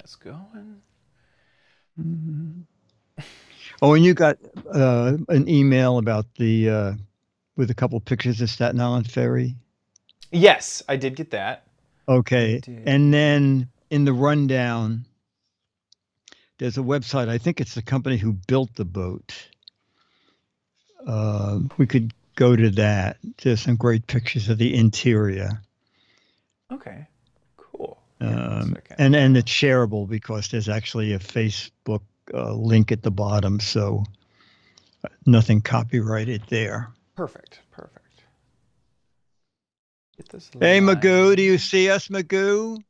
this going. Oh, and you got an email about the with a couple pictures of Staten Island Ferry. Yes, I did get that. Okay, and then in the rundown, there's a website. I think it's the company who built the boat. We could go to that. There's some great pictures of the interior. Okay, cool. And it's shareable because there's actually a Facebook link at the bottom, so nothing copyrighted there. Perfect. Get this. Hey, Magoo, do you see us, Magoo?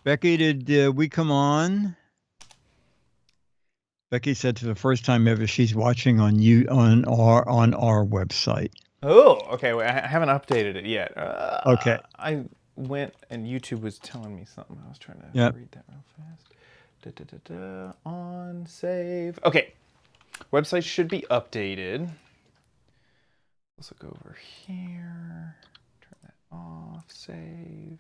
Becky, did we come on? Becky said for the first time ever she's watching on our website. Oh, okay. Wait, I haven't updated it yet. Okay. I went and YouTube was telling me something. I was trying to read that real fast. On save. Okay. Website should be updated. Let's look over here. Turn that off. Save.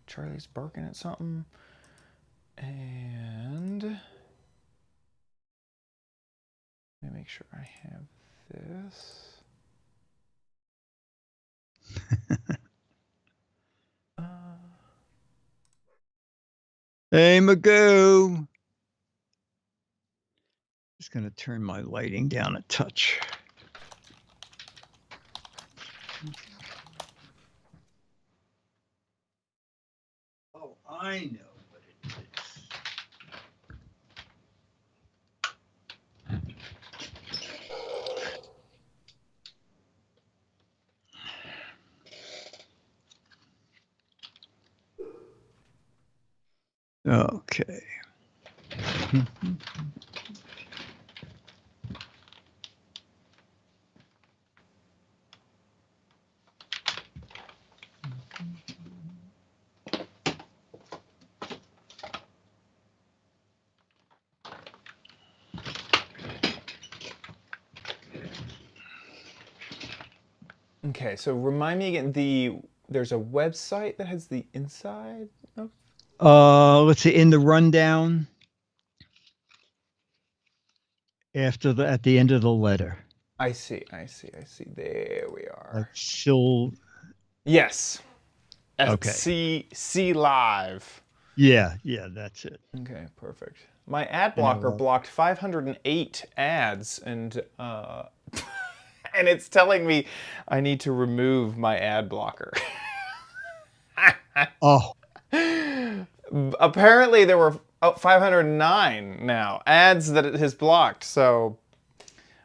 Charlie's barking at something. And let me make sure I have this. Hey, Magoo. Just going to turn my lighting down a touch. Oh, I know what it is. Okay. Okay, so remind me again, there's a website that has the inside of? Let's see, in the rundown at the end of the letter. I see. There we are. Like she'll. Yes. Okay. See live. Yeah, that's it. Okay, perfect. My ad blocker blocked 508 ads, and and it's telling me I need to remove my ad blocker. Oh. Apparently there were 509 now ads that it has blocked. So.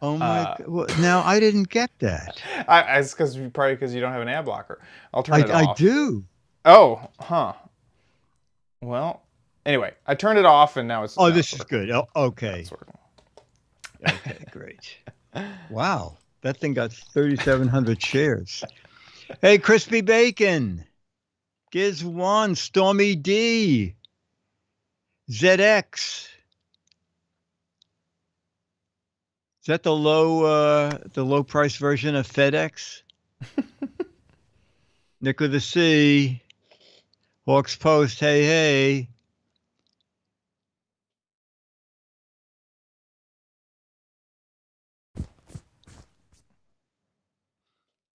Oh my God! Well, now I didn't get that. It's probably because you don't have an ad blocker. I'll turn it off. I do. Oh, huh. Well, anyway, I turned it off and now it's. Oh, this is good. Oh, okay. It's working. Okay, great. Wow, that thing got 3,700 shares. Hey, Crispy Bacon, Giz One, Stormy D, ZX. Is that the low price version of FedEx? Nick with a C, Hawks Post, hey.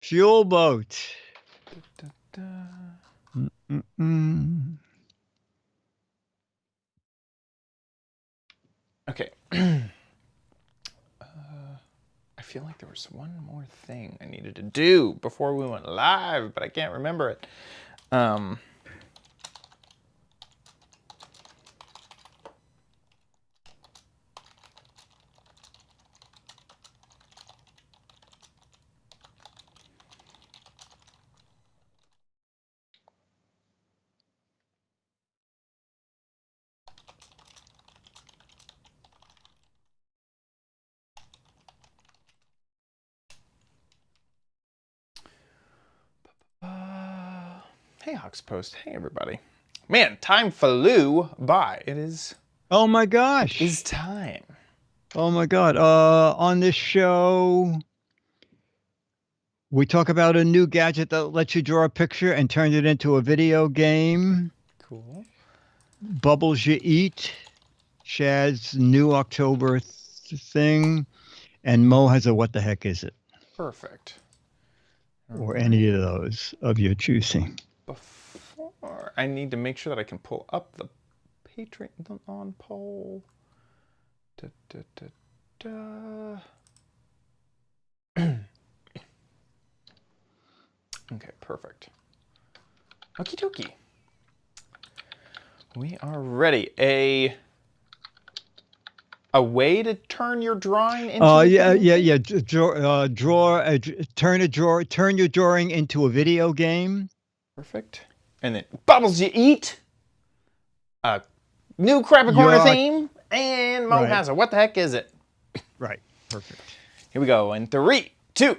Fuel boat. Okay. I feel like there was one more thing I needed to do before we went live, but I can't remember it. Hey, Hawks Post. Hey, everybody. Man, time flew by. It is. Oh my gosh. It is time. Oh my God. On this show, We talk about a new gadget that lets you draw a picture and turn it into a video game. Cool. Bubbles You Eat. Shad's new October thing. And Mo has a What the Heck Is It? Perfect. Or any of those of your choosing. Before I need to make sure that I can pull up the Patreon poll. Da, da, da, da. Okay, perfect. Okie dokie. We are ready. A way to turn your drawing into turn your drawing into a video game. Perfect. And then Bubbles You Eat. A new Crappy Corner theme. And Mo has a What the Heck Is It? Right. Perfect. Here we go. In 3, 2.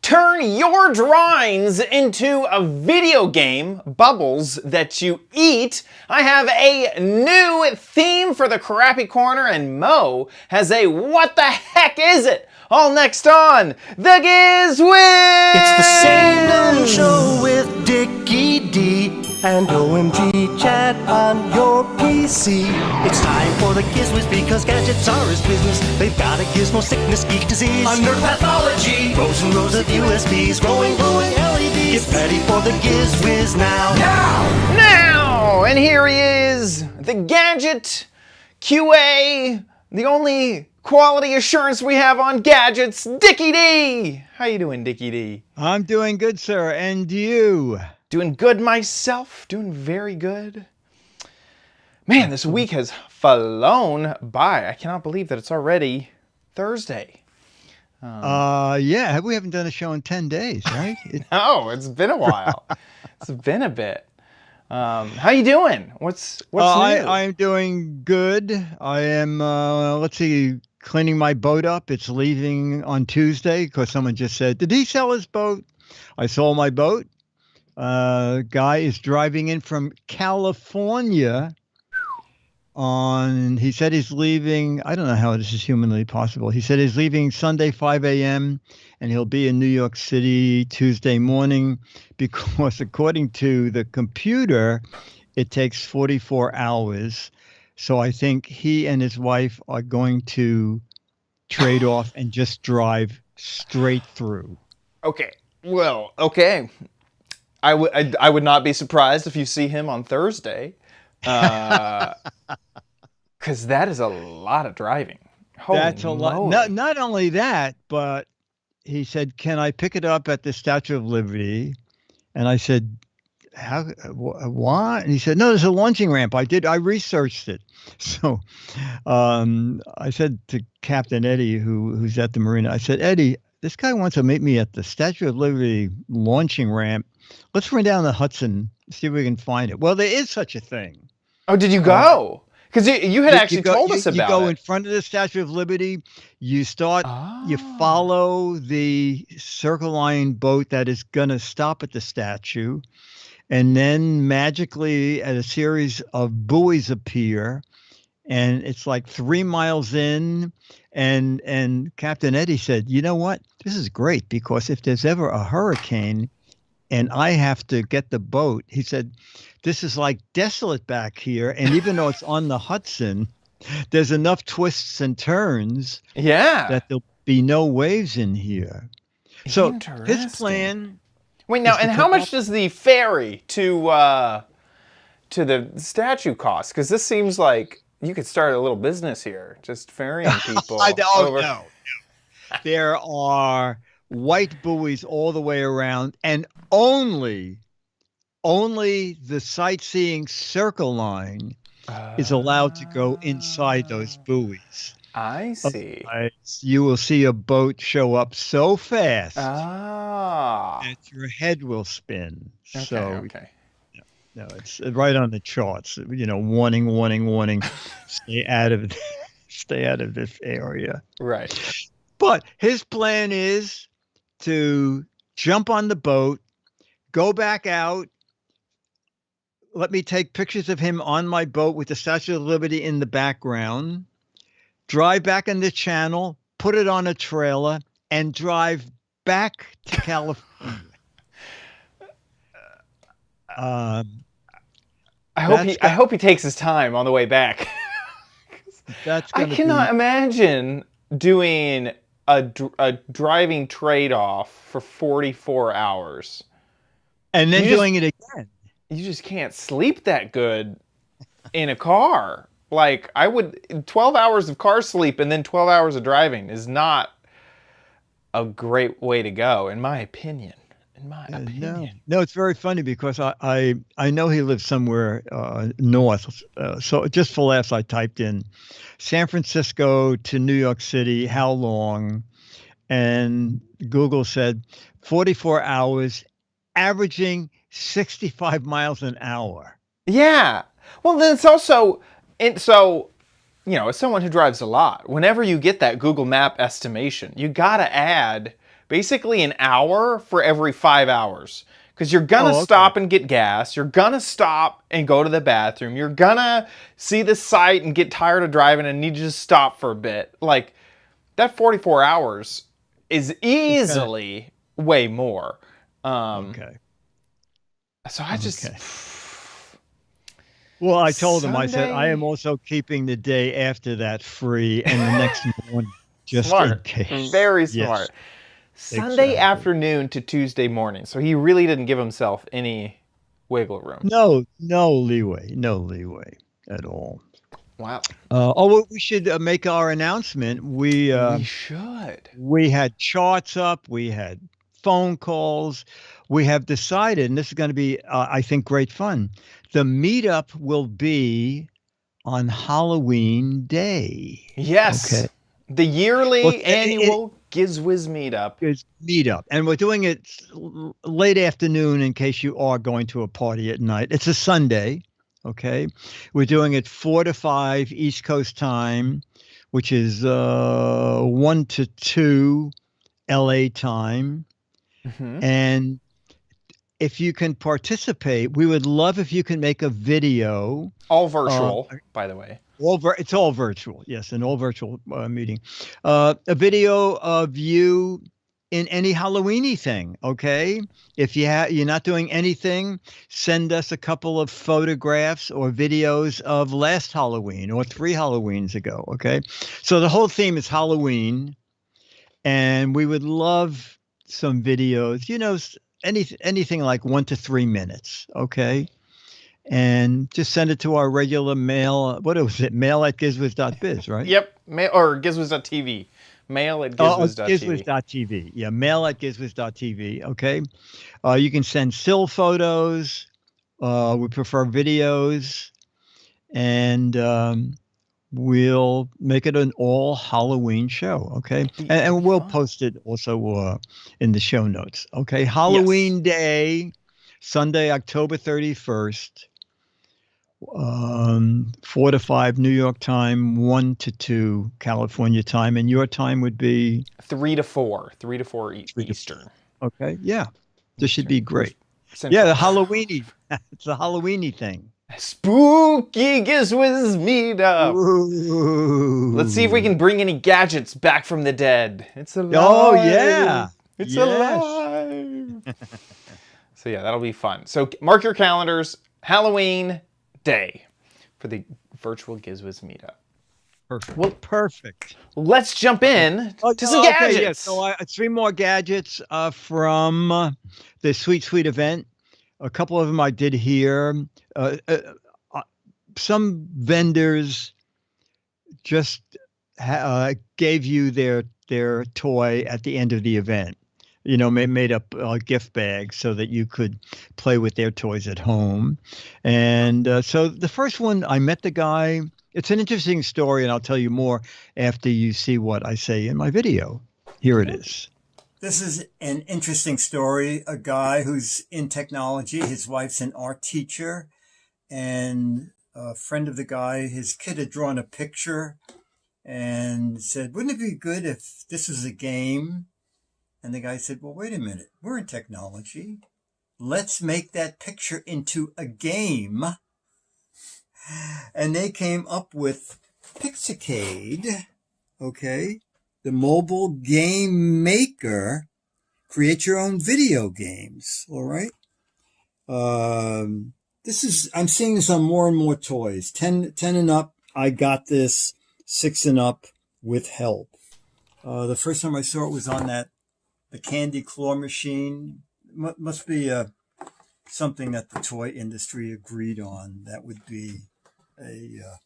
Turn your drawings into a video game, Bubbles That You Eat. I have a new theme for the Crappy Corner, and Mo has a What the Heck Is It? All next on the Giz Wiz! It's the same dumb show with Dickie D and OMG chat on your PC. It's time for the Giz Wiz because gadgets are his business. They've got a gizmo sickness, geek disease, under pathology, rows and rows of USBs, glowing LEDs. Get ready for the Giz Wiz now. Now! And here he is, the gadget QA, the only quality assurance we have on gadgets, Dickie D. How you doing, Dickie D? I'm doing good, sir. And you? Doing good myself. Doing very good. Man, this week has flown by. I cannot believe that it's already Thursday. Yeah, we haven't done a show in 10 days, right? No, it's been a while. It's been a bit. How you doing? What's new? I'm doing good. I am, cleaning my boat up. It's leaving on Tuesday because someone just said, did he sell his boat? I sold my boat. Guy is driving in from California he said he's leaving. I don't know how this is humanly possible. He said he's leaving Sunday, 5 a.m. and he'll be in New York City Tuesday morning because according to the computer, it takes 44 hours. So I think he and his wife are going to trade off and just drive straight through. Okay. Well, okay. I would not be surprised if you see him on Thursday. Because that is a lot of driving. That's a lot. Not only that, but he said, can I pick it up at the Statue of Liberty? And I said, what? And he said, no, there's a launching ramp. I researched it. So I said to Captain Eddie, who's at the marina, I said, Eddie, this guy wants to meet me at the Statue of Liberty launching ramp. Let's run down the Hudson, see if we can find it. Well, there is such a thing. Oh, did you go? Because you had actually told us about it. You go in front of the Statue of Liberty. You you follow the Circle Line boat that is going to stop at the statue. And then magically a series of buoys appear. And it's like 3 miles in. And Captain Eddie said, you know what? This is great because if there's ever a hurricane and I have to get the boat, he said, this is like desolate back here. And even though it's on the Hudson, there's enough twists and turns that there'll be no waves in here. So his plan. Wait, now, and how much does the ferry to the statue cost? Because this seems like you could start a little business here, just ferrying people over. No. There are white buoys all the way around, and only the sightseeing Circle Line is allowed to go inside those buoys. I see. Otherwise, you will see a boat show up so fast that your head will spin. Okay. No, it's right on the charts. Warning. Stay out of this area. Right. But his plan is to jump on the boat, go back out. Let me take pictures of him on my boat with the Statue of Liberty in the background, drive back in the channel, put it on a trailer, and drive back to California. I hope he takes his time on the way back. I cannot imagine doing a driving trade-off for 44 hours. And then doing it again. You just can't sleep that good in a car. Like, 12 hours of car sleep and then 12 hours of driving is not a great way to go, in my opinion. No, it's very funny because I know he lives somewhere north. So just for laughs, I typed in San Francisco to New York City, how long? And Google said 44 hours, averaging 65 miles an hour. Yeah. Well, then it's also, so, as someone who drives a lot, whenever you get that Google Map estimation, you got to add basically an hour for every 5 hours. Because you're going to stop and get gas. You're going to stop and go to the bathroom. You're going to see the site and get tired of driving and need to just stop for a bit. Like, that 44 hours is easily way more. So I just... Well, I told him, I said, I am also keeping the day after that free and the next morning just in case. Very smart. Yes. Sunday afternoon to Tuesday morning. So he really didn't give himself any wiggle room. No leeway at all. Wow. We should make our announcement. We should. We had charts up. We had phone calls. We have decided, and this is going to be, I think, great fun. The meetup will be on Halloween Day. Yes. Okay. The yearly annual Giz Wiz meetup. And we're doing it late afternoon in case you are going to a party at night. It's a Sunday. Okay. We're doing it 4 to 5 East Coast time, which is 1 to 2 LA time. Mm-hmm. And if you can participate, we would love if you can make a video. All virtual, by the way. It's all virtual. Yes, an all virtual meeting. A video of you in any Halloweeny thing. Okay. If you're not doing anything, send us a couple of photographs or videos of last Halloween or 3 Halloweens ago. Okay. So the whole theme is Halloween, and we would love some videos, anything like 1 to 3 minutes. Okay. And just send it to our regular mail. What was it? mail@gizwiz.biz, right? Yep. Or gizwiz.tv. Mail@gizwiz.tv. Gizwiz.tv. Yeah, mail@gizwiz.tv. Okay. You can send still photos. We prefer videos. And we'll make it an all Halloween show. Okay. And we'll post it also in the show notes. Okay. Halloween Day, Sunday, October 31st. 4 to 5 New York time, 1 to 2 California time, and your time would be 3 to 4 Eastern. Okay, yeah, this should be great. Central. Yeah, the Halloweeny. It's the Halloweeny thing. Spooky Giz Wiz meetup. Ooh. Let's see if we can bring any gadgets back from the dead. It's alive. Oh yeah, it's alive. So yeah, that'll be fun. So mark your calendars. Halloween Day for the virtual Giz Wiz meetup. Perfect. Well, perfect. Let's jump in to some gadgets. Yeah. So 3 more gadgets from the Sweet event. A couple of them I did here. Some vendors just gave you their toy at the end of the event. Made up a gift bag so that you could play with their toys at home. And so the first one, I met the guy. It's an interesting story, and I'll tell you more after you see what I say in my video. Here it is. This is an interesting story. A guy who's in technology. His wife's an art teacher. And a friend of the guy, his kid had drawn a picture and said, wouldn't it be good if this was a game? And the guy said, well, wait a minute. We're in technology. Let's make that picture into a game. And they came up with Pixicade, okay, the mobile game maker, create your own video games. All right. I'm seeing this on more and more toys. 10 and up, I got this. 6 and up with help. The first time I saw it was on the candy claw machine. Must be something that the toy industry agreed on. That would be a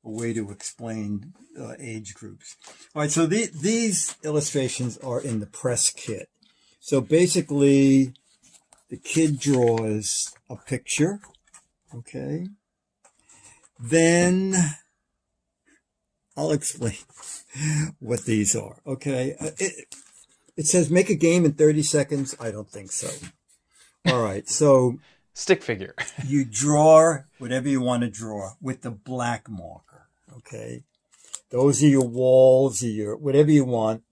way to explain age groups. All right, so these illustrations are in the press kit. So basically, the kid draws a picture, okay? Then I'll explain what these are, okay? It says make a game in 30 seconds. I don't think so. All right, so stick figure. You draw whatever you want to draw with the black marker, okay? Those are your walls, or your whatever you want.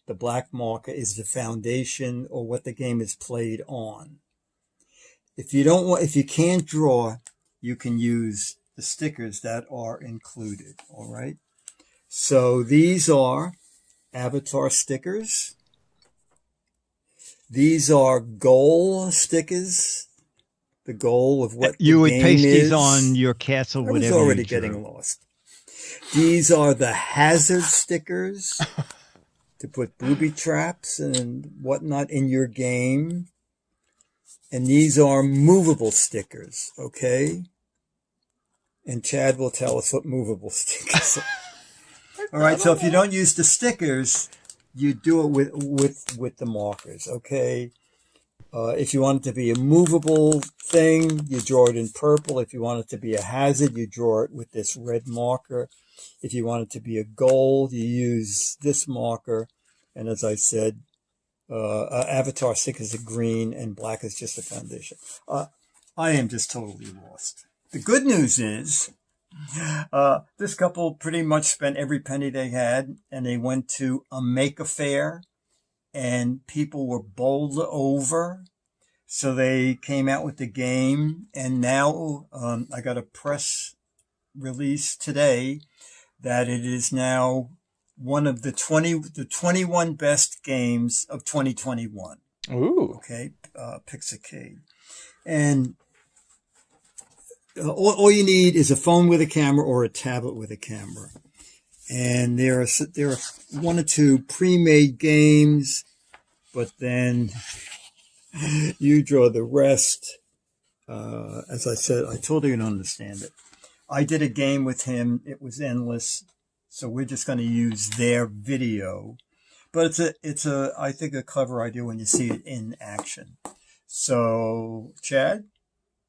The black marker is the foundation or what the game is played on. If you can't draw, you can use the stickers that are included, all right? So these are avatar stickers. These are goal stickers. The goal of what you the would game paste is. these on your castle. I was Whatever already you drew. getting lost. These are the hazard stickers to put booby traps and whatnot in your game. And these are movable stickers, okay? And Chad will tell us what movable stickers are. All right, so if you don't use the stickers, you do it with the markers, okay? If you want it to be a movable thing, you draw it in purple. If you want it to be a hazard, you draw it with this red marker. If you want it to be a goal, you use this marker. And as I said, avatar stickers are green and black is just a foundation. I am just totally lost. The good news is this couple pretty much spent every penny they had, and they went to a make-a-fair, and people were bowled over. So they came out with the game, and now I got a press release today that it is now one of the 21 best games of 2021. Ooh. Okay, Pixacade. And all you need is a phone with a camera or a tablet with a camera. And there are one or two pre-made games, but then you draw the rest. As I said, I totally don't understand it. I did a game with him. It was endless. So we're just going to use their video. But it's I think, a clever idea when you see it in action. So, Chad,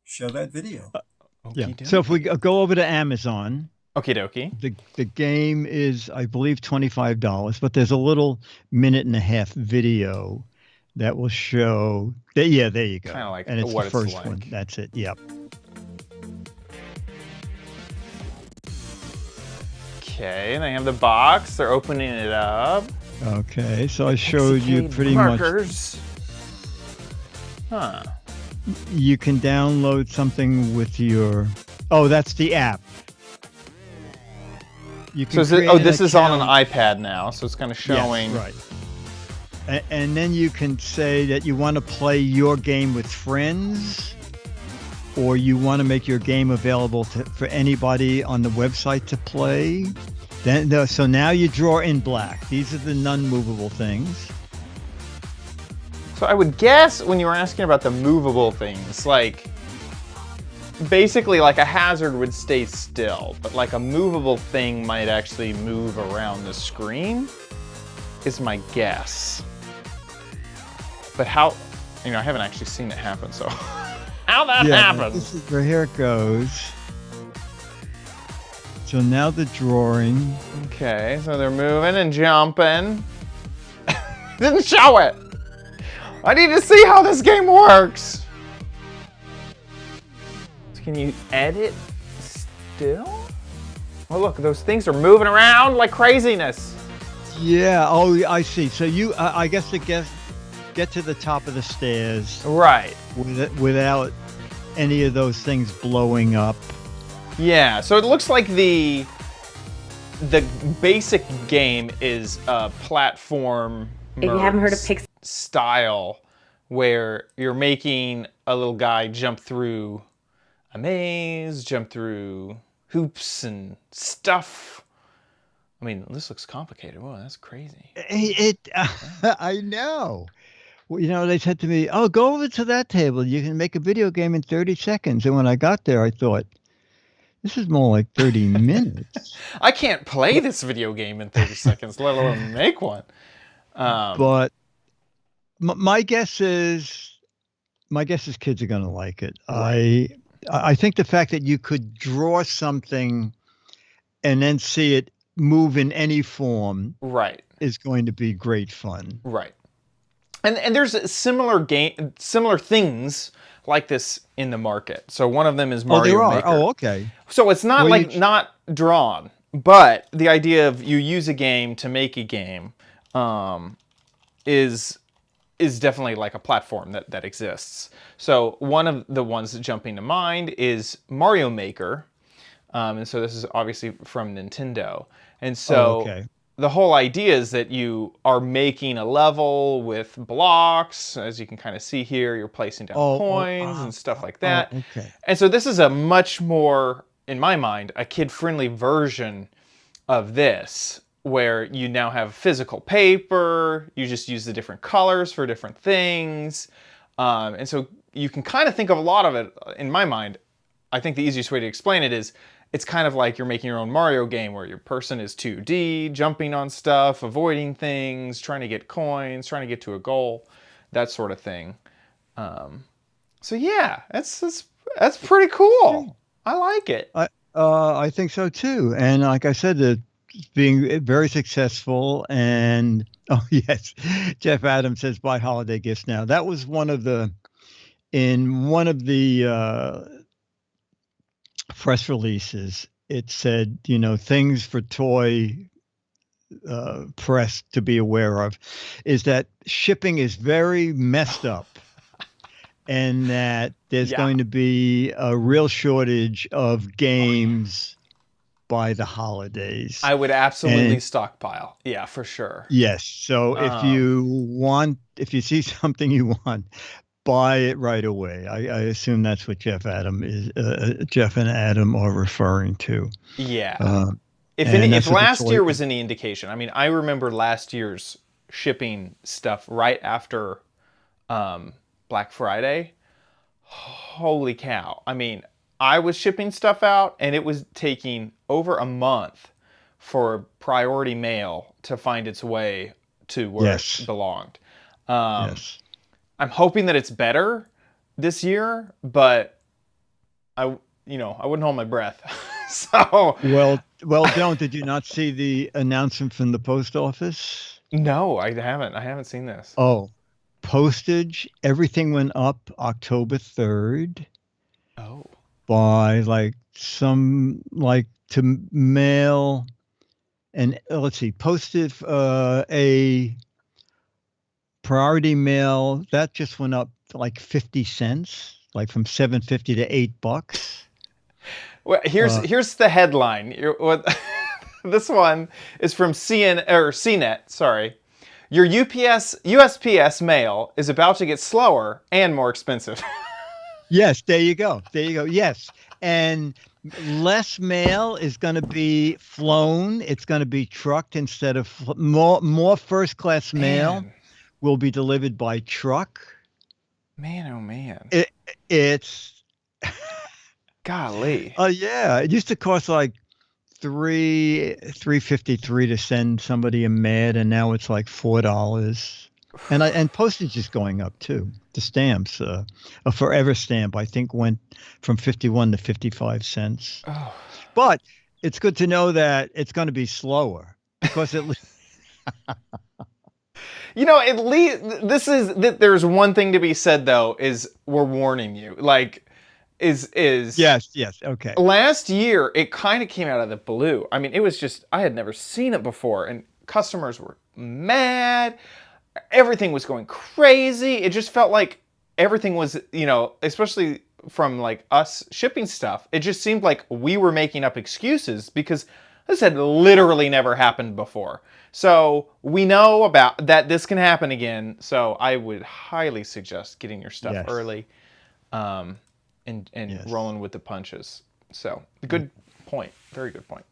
show that video. Yeah. So if we go over to Amazon. Okie dokie. The game is, I believe, $25, but there's a little 1.5-minute video that will show that. Yeah, there you go. Kind of like and it's what the first like. one. That's it. Yep. Okay, they have the box. They're opening it up. Okay, so I showed you pretty markers. Huh. You can download something with your. Oh, that's the app. You can this is on an iPad now, so it's kind of showing. Yes, right. And then you can say that you want to play your game with friends, or you want to make your game available for anybody on the website to play. So now you draw in black. These are the non-movable things. So I would guess when you were asking about the movable things, like basically like a hazard would stay still, but like a movable thing might actually move around the screen, is my guess. But how, I haven't actually seen it happen, so how that happens. This is where here it goes. So now the drawing. Okay, so they're moving and jumping. Didn't show it. I need to see how this game works. So can you edit still? Oh look, those things are moving around like craziness. Yeah, oh, I see. So you, I guess to get to the top of the stairs. Right. Without any of those things blowing up. Yeah, so it looks like the basic game is a platform If you haven't heard of Pixar style, where you're making a little guy jump through a maze, jump through hoops and stuff. I mean, this looks complicated. Whoa, that's crazy. I know. Well, you know, they said to me, "Oh, go over to that table. You can make a video game in 30 seconds." And when I got there, I thought, this is more like 30 minutes. I can't play this video game in 30 seconds, let alone make one. But my guess is kids are going to like it. Right. I think the fact that you could draw something and then see it move in any form, right, is going to be great fun. Right. And there's similar things like this in the market. So one of them is Mario Maker. Oh, okay. So it's not not drawn, but the idea of you use a game to make a game is definitely like a platform that exists. So one of the ones that jumping to mind is Mario Maker. And so this is obviously from Nintendo. And so the whole idea is that you are making a level with blocks. As you can kind of see here, you're placing down coins and stuff like that. And so this is a much more, in my mind, a kid-friendly version of this, where you now have physical paper, you just use the different colors for different things. And so you can kind of think of a lot of it, in my mind. I think the easiest way to explain it is, it's kind of like you're making your own Mario game where your person is 2D, jumping on stuff, avoiding things, trying to get coins, trying to get to a goal, that sort of thing. So yeah, that's pretty cool. I like it. I think so too. And like I said, it's being very successful. And oh yes, Jeff Adams says buy holiday gifts now. That was one of the press releases. It said, you know, things for toy press to be aware of is that shipping is very messed up, and that there's going to be a real shortage of games by the holidays. I would absolutely stockpile. Yeah, for sure. Yes. So if you see something you want, buy it right away. I assume that's what Jeff and Adam are referring to. Yeah. If last year was any indication, I mean, I remember last year's shipping stuff right after Black Friday. Holy cow. I mean, I was shipping stuff out and it was taking over a month for priority mail to find its way to where it belonged. Yes. I'm hoping that it's better this year, but I wouldn't hold my breath. So don't. Did you not see the announcement from the post office? No, I haven't. I haven't seen this. Oh, postage, everything went up October 3rd. Oh. By to mail, and let's see, posted a priority mail that just went up like 50 cents, like from $7.50 to $8. Well, here's the headline. This one is from CNET. Sorry, your USPS mail is about to get slower and more expensive. Yes, there you go. Yes, and less mail is going to be flown. It's going to be trucked instead of more first class mail will be delivered by truck. Man, oh man. It's golly. Oh yeah, it used to cost like $3.53 to send somebody a mad, and now it's like $4. And postage is going up too. The stamps, a forever stamp, I think went from 51 to 55 cents. Oh. But it's good to know that it's going to be slower because at least. You know, at least there's one thing to be said though, is we're warning you. Like, is yes, okay. Last year it kind of came out of the blue. I mean, it was just, I had never seen it before, and customers were mad. Everything was going crazy. It just felt like everything was, you know, especially from like us shipping stuff, it just seemed like we were making up excuses because This had literally never happened before. So we know about that this can happen again. So I would highly suggest getting your stuff early and rolling with the punches. So good point. Very good point.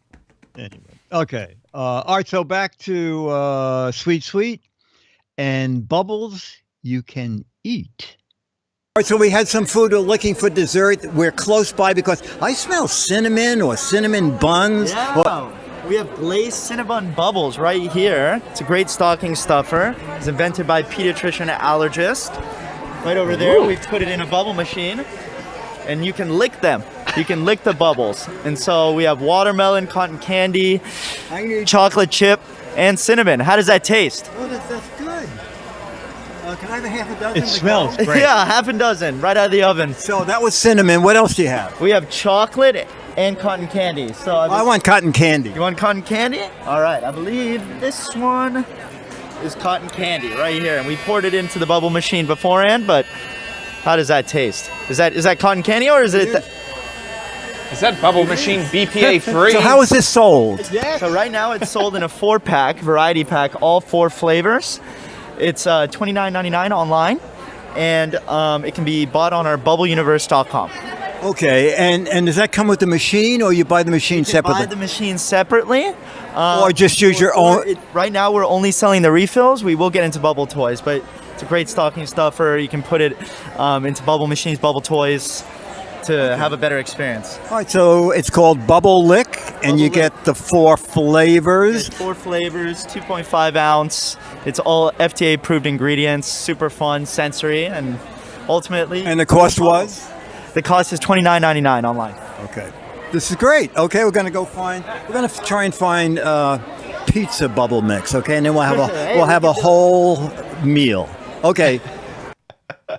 Anyway. Okay. All right. So back to Sweet Sweet and bubbles you can eat. All right, so we had some food. We're looking for dessert. We're close by because I smell cinnamon or cinnamon buns. Yeah. We have glazed cinnamon bubbles right here. It's a great stocking stuffer. It's invented by pediatrician allergist. Right over there, we've put it in a bubble machine, and you can lick them. You can lick the bubbles. And so we have watermelon, cotton candy, chocolate chip, and cinnamon. How does that taste? Oh, that's good. Can I have a half a dozen? It smells great. Yeah, half a dozen right out of the oven. So that was cinnamon. What else do you have? We have chocolate and cotton candy. So I want cotton candy. You want cotton candy? All right, I believe this one is cotton candy right here. And we poured it into the bubble machine beforehand, but how does that taste? Is that cotton candy or is it... Is that bubble machine BPA free? So how is this sold? So right now it's sold in a 4-pack, variety pack, all 4 flavors. It's $29.99 online, and it can be bought on our bubbleuniverse.com. Okay, and does that come with the machine, or you buy the machine separately? Buy the machine separately. Or just use your own? Right now we're only selling the refills. We will get into bubble toys, but it's a great stocking stuffer. You can put it into bubble machines, bubble toys, to have a better experience. All right, so it's called Bubble Lick, and you get the 4 flavors. It's 4 flavors, 2.5 ounce. It's all FDA-approved ingredients, super fun, sensory, and ultimately... And the cost was? The cost is $29.99 online. Okay. This is great. Okay, we're going to try and find pizza bubble mix, okay? And then we'll have a whole meal. Okay.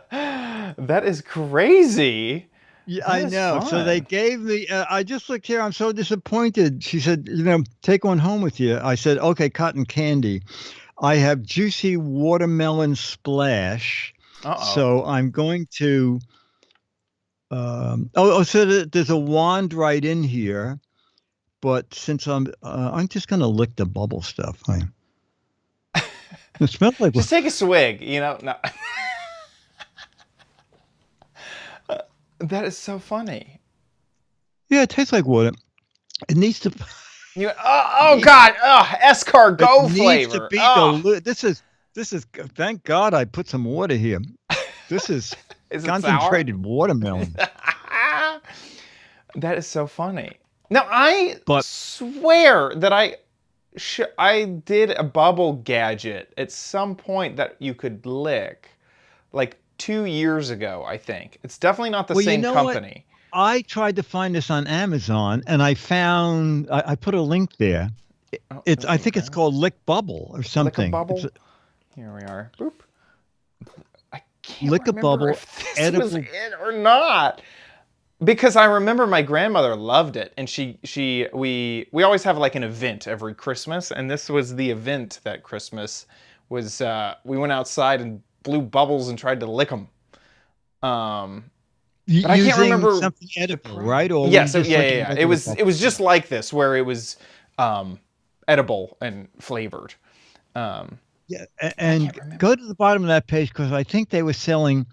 That is crazy. Yeah, I know. Fun. So they gave me, I just looked here. I'm so disappointed. She said, take one home with you. I said, okay, cotton candy. I have juicy watermelon splash. So I'm going to, so there's a wand right in here. But since I'm just going to lick the bubble stuff. It smells like... Just take a swig, No. That is so funny. Yeah, it tastes like water. It needs to. God! Escargot flavor. Needs to be this is. Thank God I put some water here. This is concentrated watermelon. That is so funny. Now I swear that I did a bubble gadget at some point that you could lick, like 2 years ago, I think. It's definitely not the same company. What? I tried to find this on Amazon, and I found I put a link there. I think it's called Lick Bubble or something. Lick a Bubble. Here we are. Boop. I can't Lick a Bubble. If this was it or not. Because I remember my grandmother loved it, and we always have like an event every Christmas, and this was the event that Christmas was. We went outside and blew bubbles and tried to lick them. But I can't remember something edible, right? Or yeah. It was just like this, where it was edible and flavored. Yeah, and go to the bottom of that page because I think they were selling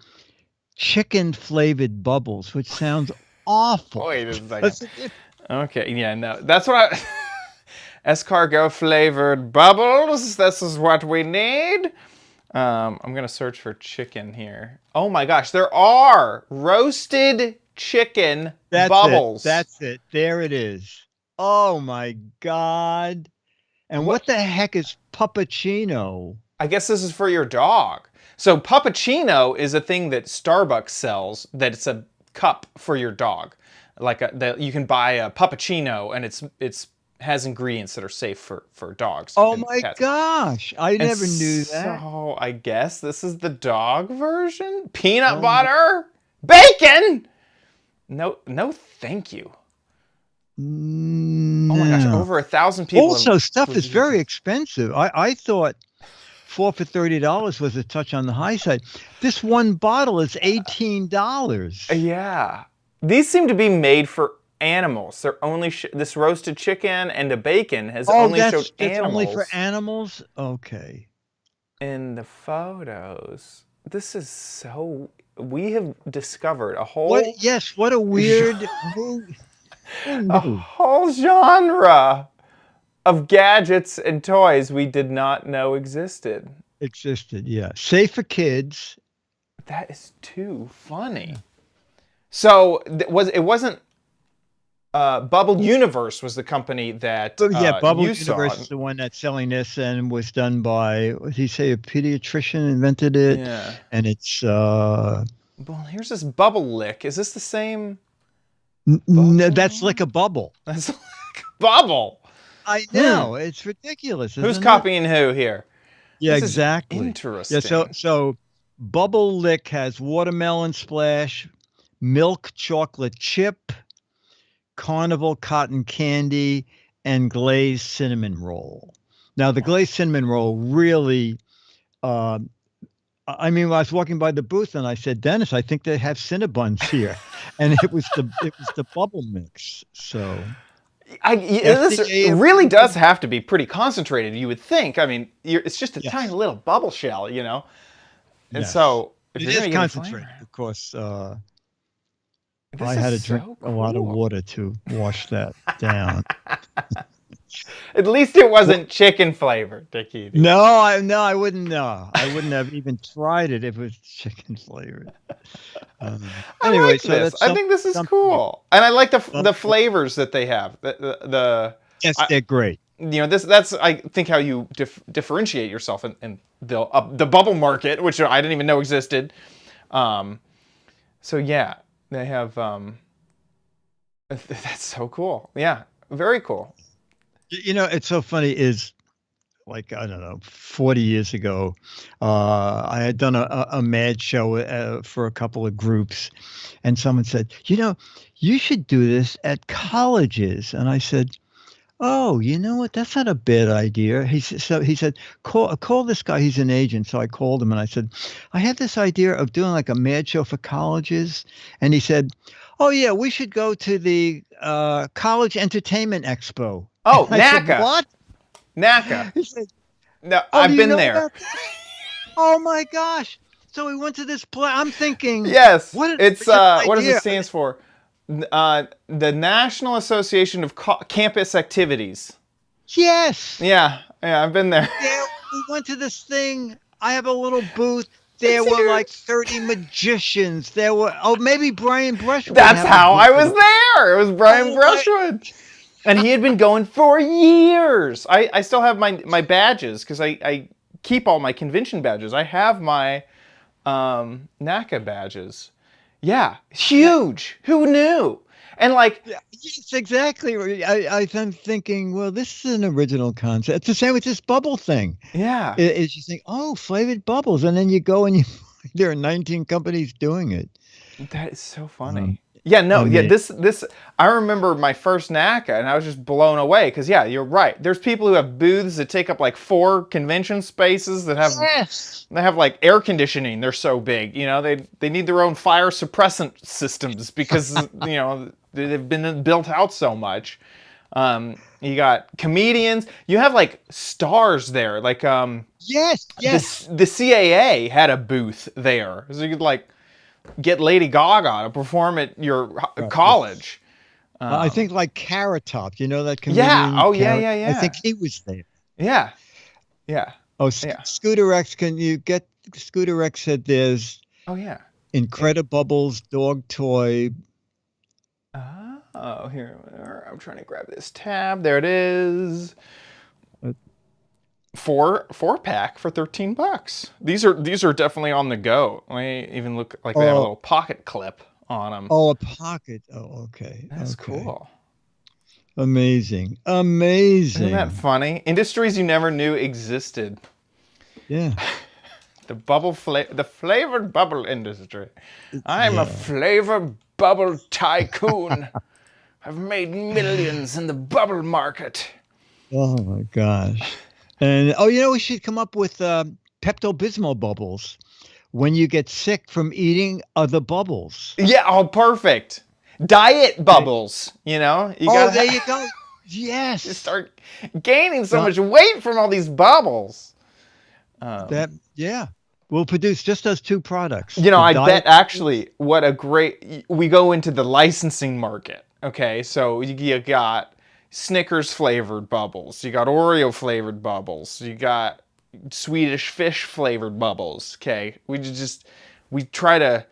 chicken flavored bubbles, which sounds awful. Wait a second. Okay, yeah, no, that's what escargot flavored bubbles. This is what we need. I'm gonna search for chicken here. Oh my gosh, there are roasted chicken bubbles. That's it. There it is. Oh my God. And what the heck is puppuccino? I guess this is for your dog. So puppuccino is a thing that Starbucks sells. That it's a cup for your dog. Like you can buy a puppuccino, and it's has ingredients that are safe for dogs. Oh my gosh. I never knew that. So I guess this is the dog version? Peanut butter? Bacon? No, thank you. No. Oh my gosh, over 1,000 people. Also, stuff is very expensive. I thought 4 for $30 was a touch on the high side. This one bottle is $18. Yeah. These seem to be made for animals. They're only this roasted chicken and a bacon has only showed that's animals. only for animals? Okay. In the photos. This is so... We have discovered a whole... What a weird... a whole genre of gadgets and toys we did not know existed. Yeah. Safe for kids. That is too funny. So it wasn't Bubble Universe was the company that Bubble you Universe saw. is the one that's selling this and was done by, what did he say, a pediatrician invented it? Yeah. And it's... Well, here's this Bubble Lick. Is this the same? No, that's like a bubble. That's like a bubble. I know. It's ridiculous. Who's isn't copying who here? Yeah, This is exactly. interesting. Yeah, so Bubble Lick has watermelon splash, milk chocolate chip, carnival cotton candy, and glazed cinnamon roll. Now, the glazed cinnamon roll really, I mean, I was walking by the booth and I said, Dennis, I think they have Cinnabons here, and it was the bubble mix. So, this really does have to be pretty concentrated. You would think. I mean, it's just a tiny little bubble shell, you know, and so if it you're is gonna get concentrated. Of course, I had to drink a lot of water to wash that down. At least it wasn't chicken flavored, Dickie. No, I wouldn't know. I wouldn't have even tried it if it was chicken flavored. Anyway, like this. I think this is cool, and I like the flavors that they have. Yes, they're great. You know, that's I think how you differentiate yourself in the bubble market, which I didn't even know existed. So yeah, they have. That's so cool. Yeah, very cool. You know, it's so funny is, like, I don't know, 40 years ago, I had done a mad show for a couple of groups, and someone said, you know, you should do this at colleges. And I said, oh, you know what? That's not a bad idea. He said, call this guy. He's an agent. So I called him and I said, I have this idea of doing like a mad show for colleges. And he said, oh, yeah, we should go to the College Entertainment Expo. Oh, I NACA. said, what? NACA. He said, no, I've been there. Oh my gosh! So we went to this play. I'm thinking, yes. What does it stand for? The National Association of Campus Activities. Yes. Yeah, I've been there. Yeah, we went to this thing. I have a little booth. There were like 30 magicians. There were maybe Brian Brushwood. That's how I was there. It was Brian Brushwood. And he had been going for years. I still have my badges because I keep all my convention badges. I have my NACA badges. Yeah, huge. Who knew? And like, yes, exactly. I'm thinking, well, this is an original concept. It's the same with this bubble thing. Yeah, is you think, oh, flavored bubbles, and then you go and there are 19 companies doing it. That is so funny. This I remember my first NACA and I was just blown away because you're right. There's people who have booths that take up like 4 convention spaces that have they have like air conditioning. They're so big, you know, they need their own fire suppressant systems because you know they've been built out so much. You got comedians. You have like stars there, like yes. The CAA had a booth there, so you could like get Lady Gaga to perform at your college. I think like Carrot Top, you know that comedian? Yeah. Oh, yeah. I think he was there. Yeah. Oh, Scooter X, can you get Scooter X said there's Incredibubbles dog toy. Oh, here. I'm trying to grab this tab. There it is. 4-pack for $13. These are definitely on the go. They even look like they have a little pocket clip on them. Oh, a pocket. Oh, okay. That's cool. Amazing. Isn't that funny? Industries you never knew existed. Yeah. The flavored bubble industry. I'm a flavored bubble tycoon. I've made millions in the bubble market. Oh my gosh. And we should come up with Pepto-Bismol bubbles when you get sick from eating other bubbles. Yeah, perfect. diet bubbles. You know, you gotta there you go. Yes. you start gaining so much weight from all these bubbles. We'll produce just those 2 products. You know, I bet actually what a great, we go into the licensing market. Okay, so you got Snickers flavored bubbles, you got Oreo flavored bubbles, you got Swedish fish flavored bubbles. Okay, we try to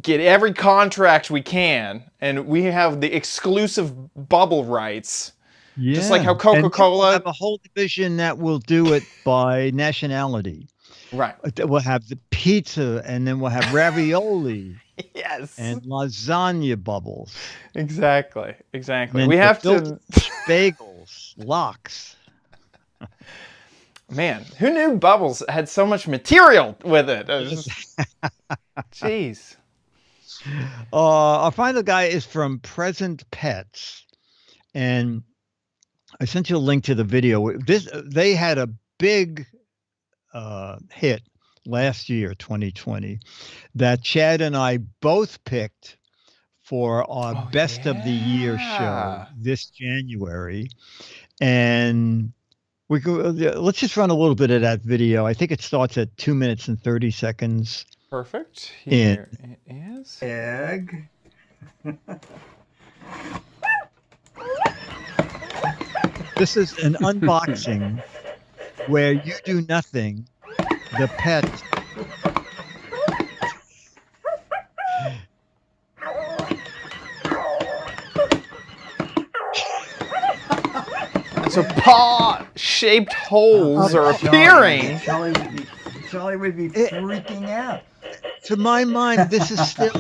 get every contract we can, and we have the exclusive bubble rights. Yeah. Just like how Coca-Cola... We'll have a whole division that will do it by nationality. Right. We'll have the pizza, and then we'll have ravioli. Yes. And lasagna bubbles. Exactly. And We have to... bagels, lox. Man, who knew bubbles had so much material with it? Jeez. Our final guy is from Present Pets. And I sent you a link to the video. They had a big hit last year, 2020, that Chad and I both picked for our best of the year show this January. And let's just run a little bit of that video. I think it starts at 2 minutes and 30 seconds. Perfect. Here it is. Egg. This is an unboxing where you do nothing. The pet. So paw-shaped holes are appearing. Charlie would be freaking out. To my mind, this is still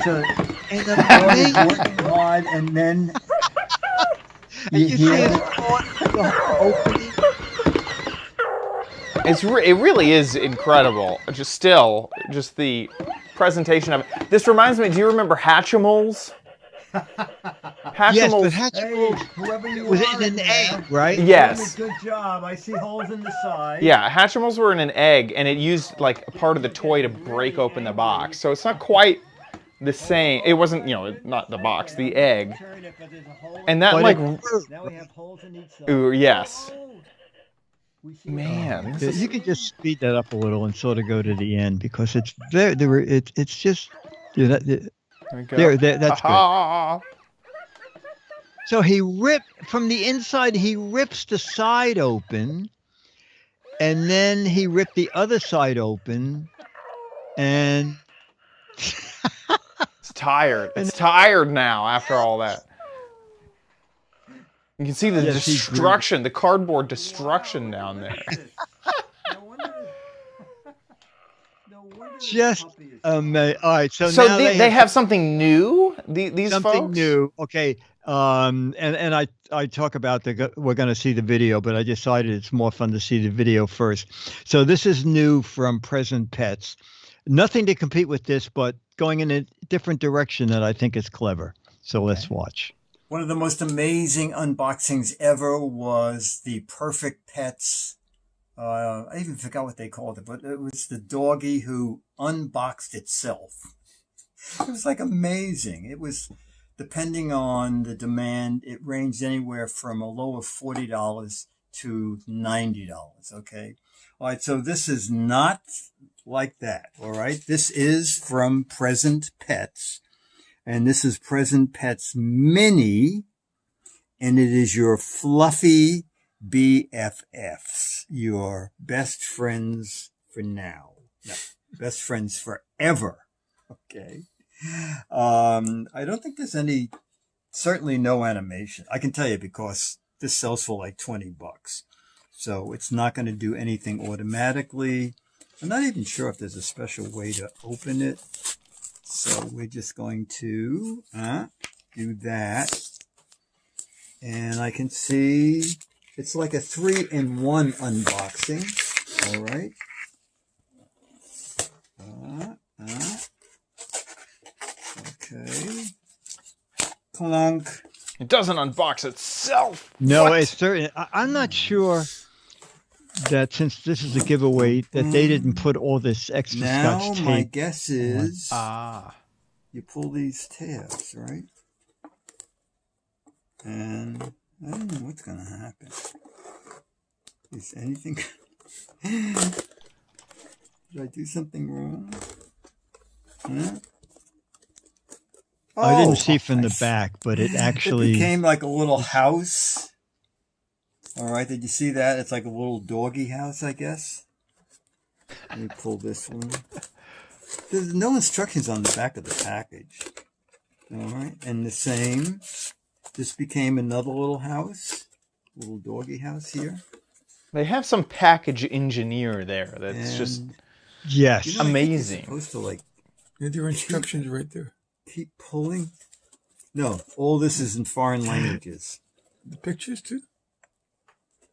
So an Charlie's amazing. working hard, and then And you see hear it opening. It really is incredible. Just the presentation of it. This reminds me. Do you remember Hatchimals? Yes, but hey, whoever you was are in an there, egg, right? Yes. doing a good job. I see holes in the side. Yeah, Hatchimals were in an egg, and it used like a part of the toy to break open the box. So it's not quite the same. It wasn't, not the box, the egg. Turn it, but there's a hole And that now we have holes in each side. ooh, yes. We see Man, this is- You can just speed that up a little and sort of go to the end because it's very. It's just. there we go. That's good. Ah. So he from the inside. He rips the side open, and then he ripped the other side open, and It's tired. It's tired now after all that. You can see the Yes, he destruction, the cardboard destruction down there. No wonder. No wonder. just amazing. All right, so So now they have something new. These something folks? new. Okay. And I talk about we're going to see the video, but I decided it's more fun to see the video first. So this is new from Present Pets. Nothing to compete with this, but going in a different direction that I think is clever. So let's watch. One of the most amazing unboxings ever was the Perfect Pets. I even forgot what they called it, but it was the doggy who unboxed itself. It was like amazing. It was, depending on the demand, it ranged anywhere from a low of $40 to $90. Okay. All right. So this is not like that. All right. This is from Present Pets. And this is Present Pets Mini, and it is your fluffy BFFs, your best friends for now. No, best friends forever. Okay. I don't think there's certainly no animation. I can tell you because this sells for like $20. So it's not going to do anything automatically. I'm not even sure if there's a special way to open it. So we're just going to do that. And I can see it's like a 3-in-1 unboxing. All right. Okay. Clunk. It doesn't unbox itself. No, What? it's certain. I'm not sure that since this is a giveaway that they didn't put all this extra Now scotch my tape. guess is Ah. you pull these tabs, right? And I don't know what's going to happen. Is anything... Did I do something wrong? Huh? I didn't see from the back, but it actually... It became like a little house. All right, did you see that? It's like a little doggy house, I guess. Let me pull this one. There's no instructions on the back of the package. All right, and the same. This became another little house. Little doggy house here. They have some package engineer there that's just yes, amazing. Supposed to like Yeah, there are instructions right there. keep pulling. No, all this is in foreign languages. The pictures too?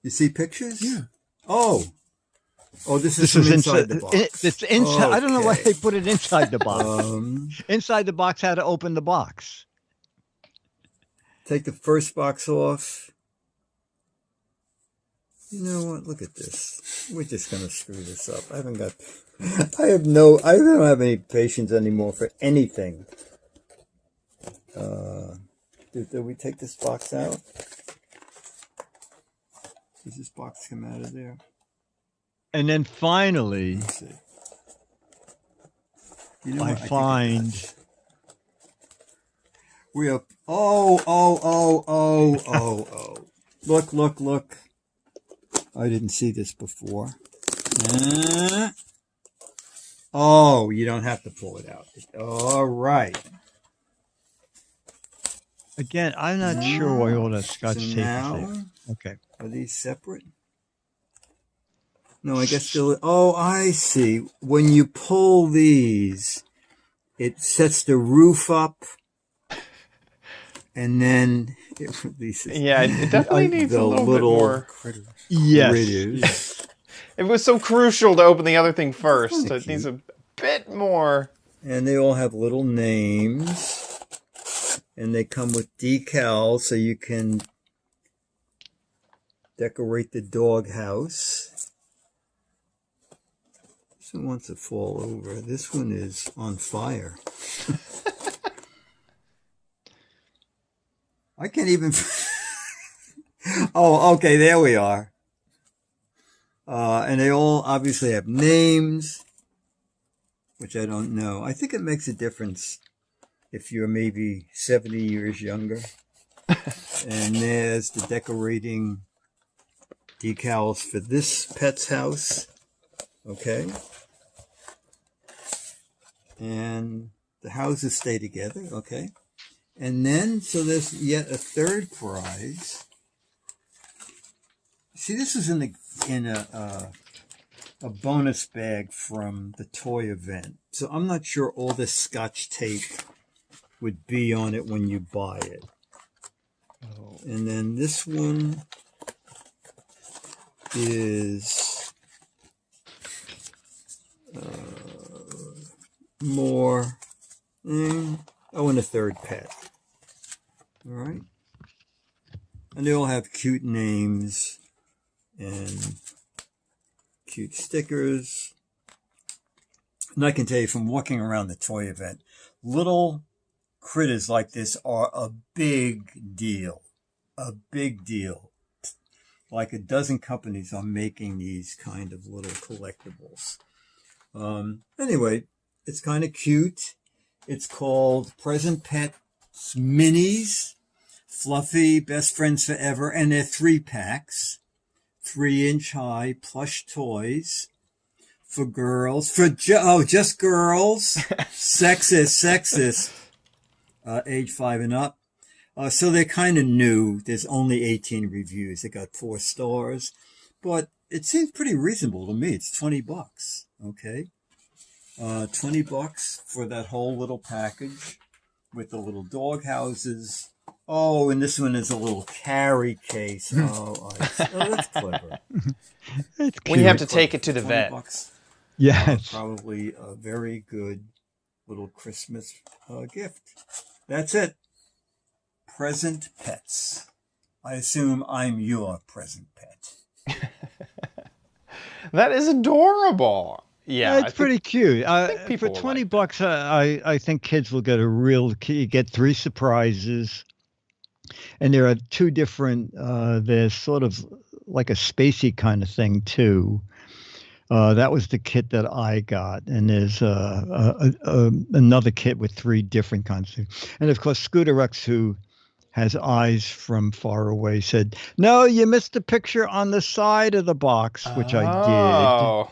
You see pictures? Yeah. Oh, this is from inside the box. It's inside. I don't know why Okay. they put it inside the box. Inside the box, how to open the box. Take the first box off. You know what? Look at this. We're just gonna screw this up. I don't have any patience anymore for anything. Did we take this box out? Does this box come out of there? And then finally, Let's see. You know I what? think it find- does. We have. Oh. Look. I didn't see this before. Oh, you don't have to pull it out. All right. again, I'm not sure why all that Scotch So tape is now, there. Okay. are these separate? No, I guess they'll. Oh, I see. When you pull these, it sets the roof up, and then it releases. Yeah, it definitely needs the a little bit little more. Yes. critters. It was so crucial to open the other thing first. So it Thank needs you. a bit more. And they all have little names, and they come with decals so you can decorate the dog house. This one wants to fall over. This one is on fire. I can't even. Oh, okay, there we are. And they all obviously have names, which I don't know. I think it makes a difference if you're maybe 70 years younger. And there's the decorating decals for this pet's house. Okay. And the houses stay together. Okay. And then, so there's yet a third prize. See, this is in a bonus bag from the toy event. So I'm not sure all this Scotch tape would be on it when you buy it. Oh. And then this one is more. Oh, and a third pet. All right. And they all have cute names and cute stickers. And I can tell you from walking around the toy event, little critters like this are a big deal. A big deal. Like a dozen companies are making these kind of little collectibles. Anyway, it's kind of cute. It's called Present Pets Minis, Fluffy, Best Friends Forever, and they're 3-packs, 3-inch high plush toys for girls, just girls, sexist, age 5 and up. So they're kind of new. There's only 18 reviews. They got 4 stars, but it seems pretty reasonable to me. It's $20, okay? $20 for that whole little package with the little dog houses. Oh, and this one is a little carry case. Oh, that's clever. That's When you have cute. to take it to the vet. $20. Yes. Probably a very good little Christmas gift. That's it. Present pets. I assume I'm your present pet. That is adorable. Yeah, It's pretty cute. think people For will $20, I think kids will get get 3 surprises. And there are two different, there's sort of like a spacey kind of thing too. That was the kit that I got. And there's another kit with 3 different kinds of things. And of course, Scooter X, who has eyes from far away, said, "No, you missed the picture on the side of the box," which I did. Oh,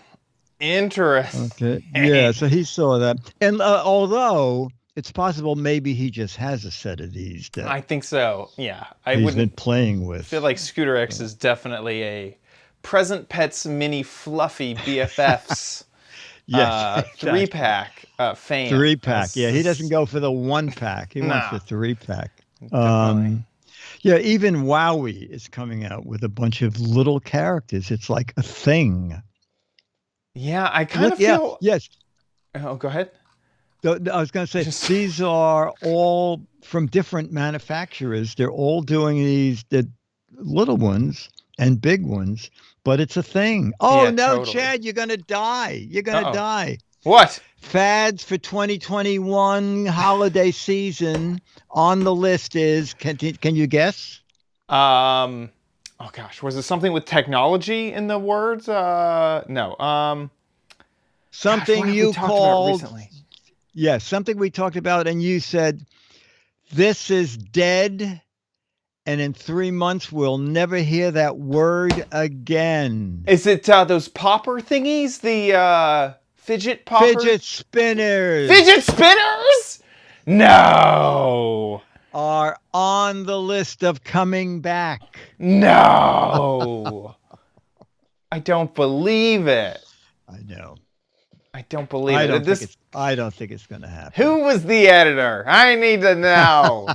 interesting. Okay. Yeah, so he saw that. And although it's possible maybe he just has a set of these that I think so. Yeah, I he's wouldn't been playing with. feel like Scooter X is definitely a Present Pets mini fluffy BFFs. Yes, exactly. 3-pack fan. 3-pack. Yeah, he doesn't go for the 1-pack. He wants the 3-pack. Definitely. Yeah, even Wowie is coming out with a bunch of little characters. It's like a thing. Yeah, I kind of feel. Yes. Oh, go ahead. I was going to say, these are all from different manufacturers. They're all doing the little ones and big ones, but it's a thing. Oh, Yeah, no, totally. Chad, you're going to die. You're going to die. What? Fads for 2021 holiday season on the list is, can you guess? Oh gosh, was it something with technology in the words? No. Something what have you we talked about called recently? Yeah, something we talked about, and you said, "This is dead, and in 3 months we'll never hear that word again." Is it those popper thingies? The fidget popper? Fidget spinners Fidget spinners? No. are on the list of coming back. No. I don't believe it. I know. I don't believe I it. don't think it's going to happen. Who was the editor? I need to know.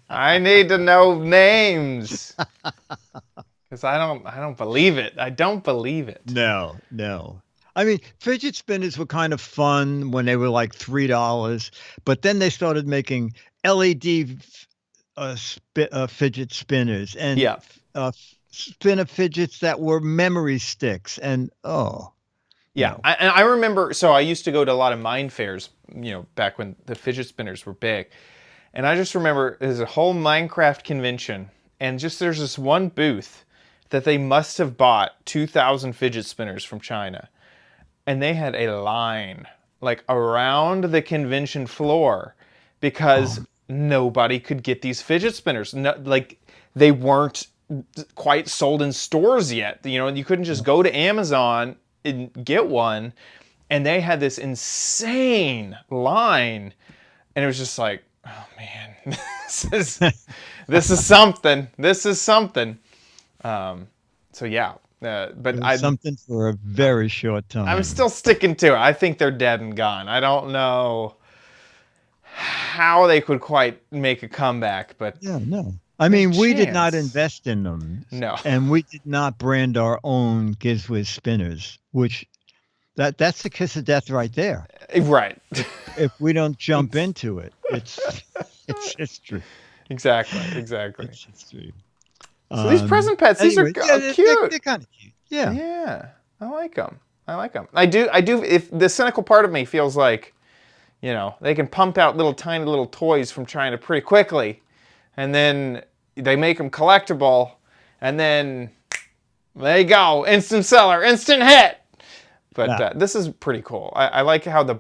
I need to know names. Because I don't believe it. I don't believe it. No. I mean, fidget spinners were kind of fun when they were like $3, but then they started making LED fidget spinners and spinner fidgets that were memory sticks. And yeah, I remember. So I used to go to a lot of mind fairs, back when the fidget spinners were big, and I just remember there's a whole Minecraft convention, and there's this one booth that they must have bought 2,000 fidget spinners from China, and they had a line like around the convention floor because nobody could get these fidget spinners. No, like they weren't quite sold in stores yet. You couldn't just go to Amazon and get one, and they had this insane line, and it was just like, oh man, this is something. So yeah, but something for a very short time. I'm still sticking to it. I think they're dead and gone. I don't know how they could quite make a comeback, but yeah, no. I mean, we did not invest in them. No. And we did not brand our own Giz Wiz spinners, which that's the kiss of death right there. Right. If we don't jump into it, it's history. Exactly. It's history. So these present pets, these are cute. They're kind of cute. Yeah. Yeah. I like them. I do. If the cynical part of me feels like, they can pump out tiny little toys from China pretty quickly, and then they make them collectible, and then there you go, instant seller, instant hit. But this is pretty cool. I like how the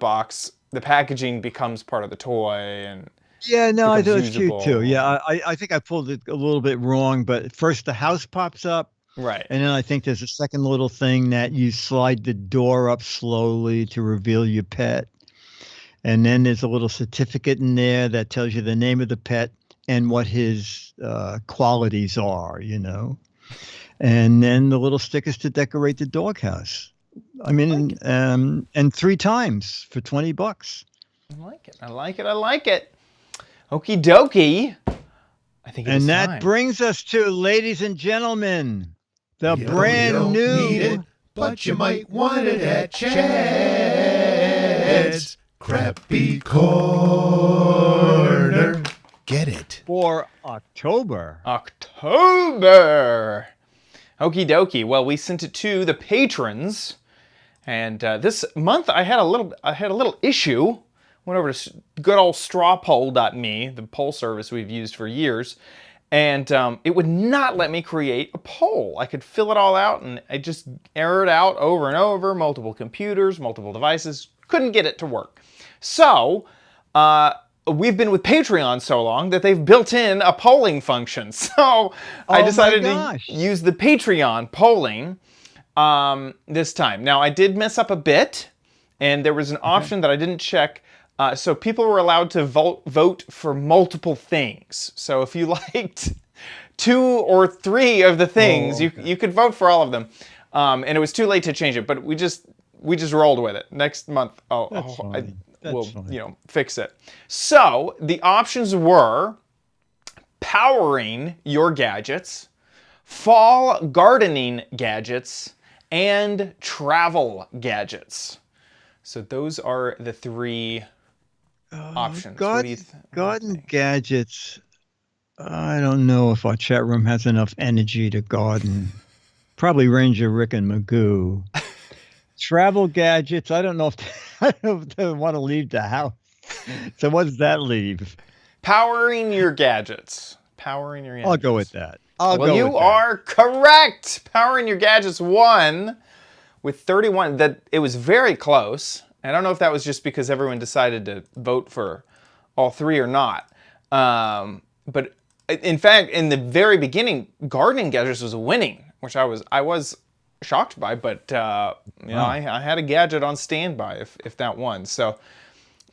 packaging becomes part of the toy, and yeah, no, I thought it was usable. cute too. Yeah, I think I pulled it a little bit wrong, but first the house pops up, right, and then I think there's a second little thing that you slide the door up slowly to reveal your pet, and then there's a little certificate in there that tells you the name of the pet and what his qualities are, and then the little stickers to decorate the doghouse. I mean, and 3 times for $20. I like it. Okie dokie. I think and that brings us to, ladies and gentlemen, the brand new, but you might want it at Chad's Crappy Corner. Get it. For October. Okie dokie. Well, we sent it to the patrons, and this month I had a little issue. Went over to good old strawpoll.me, the poll service we've used for years, And it would not let me create a poll. I could fill it all out, and I just errored out over and over, multiple computers, multiple devices, couldn't get it to work. So we've been with Patreon so long that they've built in a polling function. So I decided to use the Patreon polling this time. Now, I did mess up a bit, and there was an option that I didn't check. So people were allowed to vote for multiple things. So if you liked 2 or 3 of the things, you could vote for all of them. And it was too late to change it, but we just rolled with it. Next month, we'll fix it. So the options were powering your gadgets, fall gardening gadgets, and travel gadgets. So those are the 3 options. Garden gadgets. I don't know if our chat room has enough energy to garden. Probably Ranger Rick and Magoo. Travel gadgets. I don't know if they want to leave the house. So what does that leave? Powering your gadgets. Powering your gadgets. I'll go with that. You are correct. Powering your gadgets won with 31. That it was very close. I don't know if that was just because everyone decided to vote for all 3 or not. But in fact, in the very beginning, gardening gadgets was winning, which I was shocked by. But I had a gadget on standby if that won. So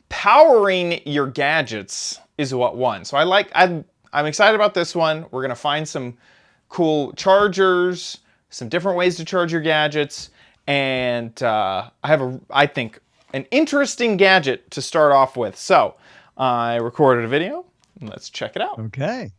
powering your gadgets is what won. So I'm excited about this one. We're gonna find some cool chargers, some different ways to charge your gadgets, and I have I think an interesting gadget to start off with. So I recorded a video. Let's check it out. Okay.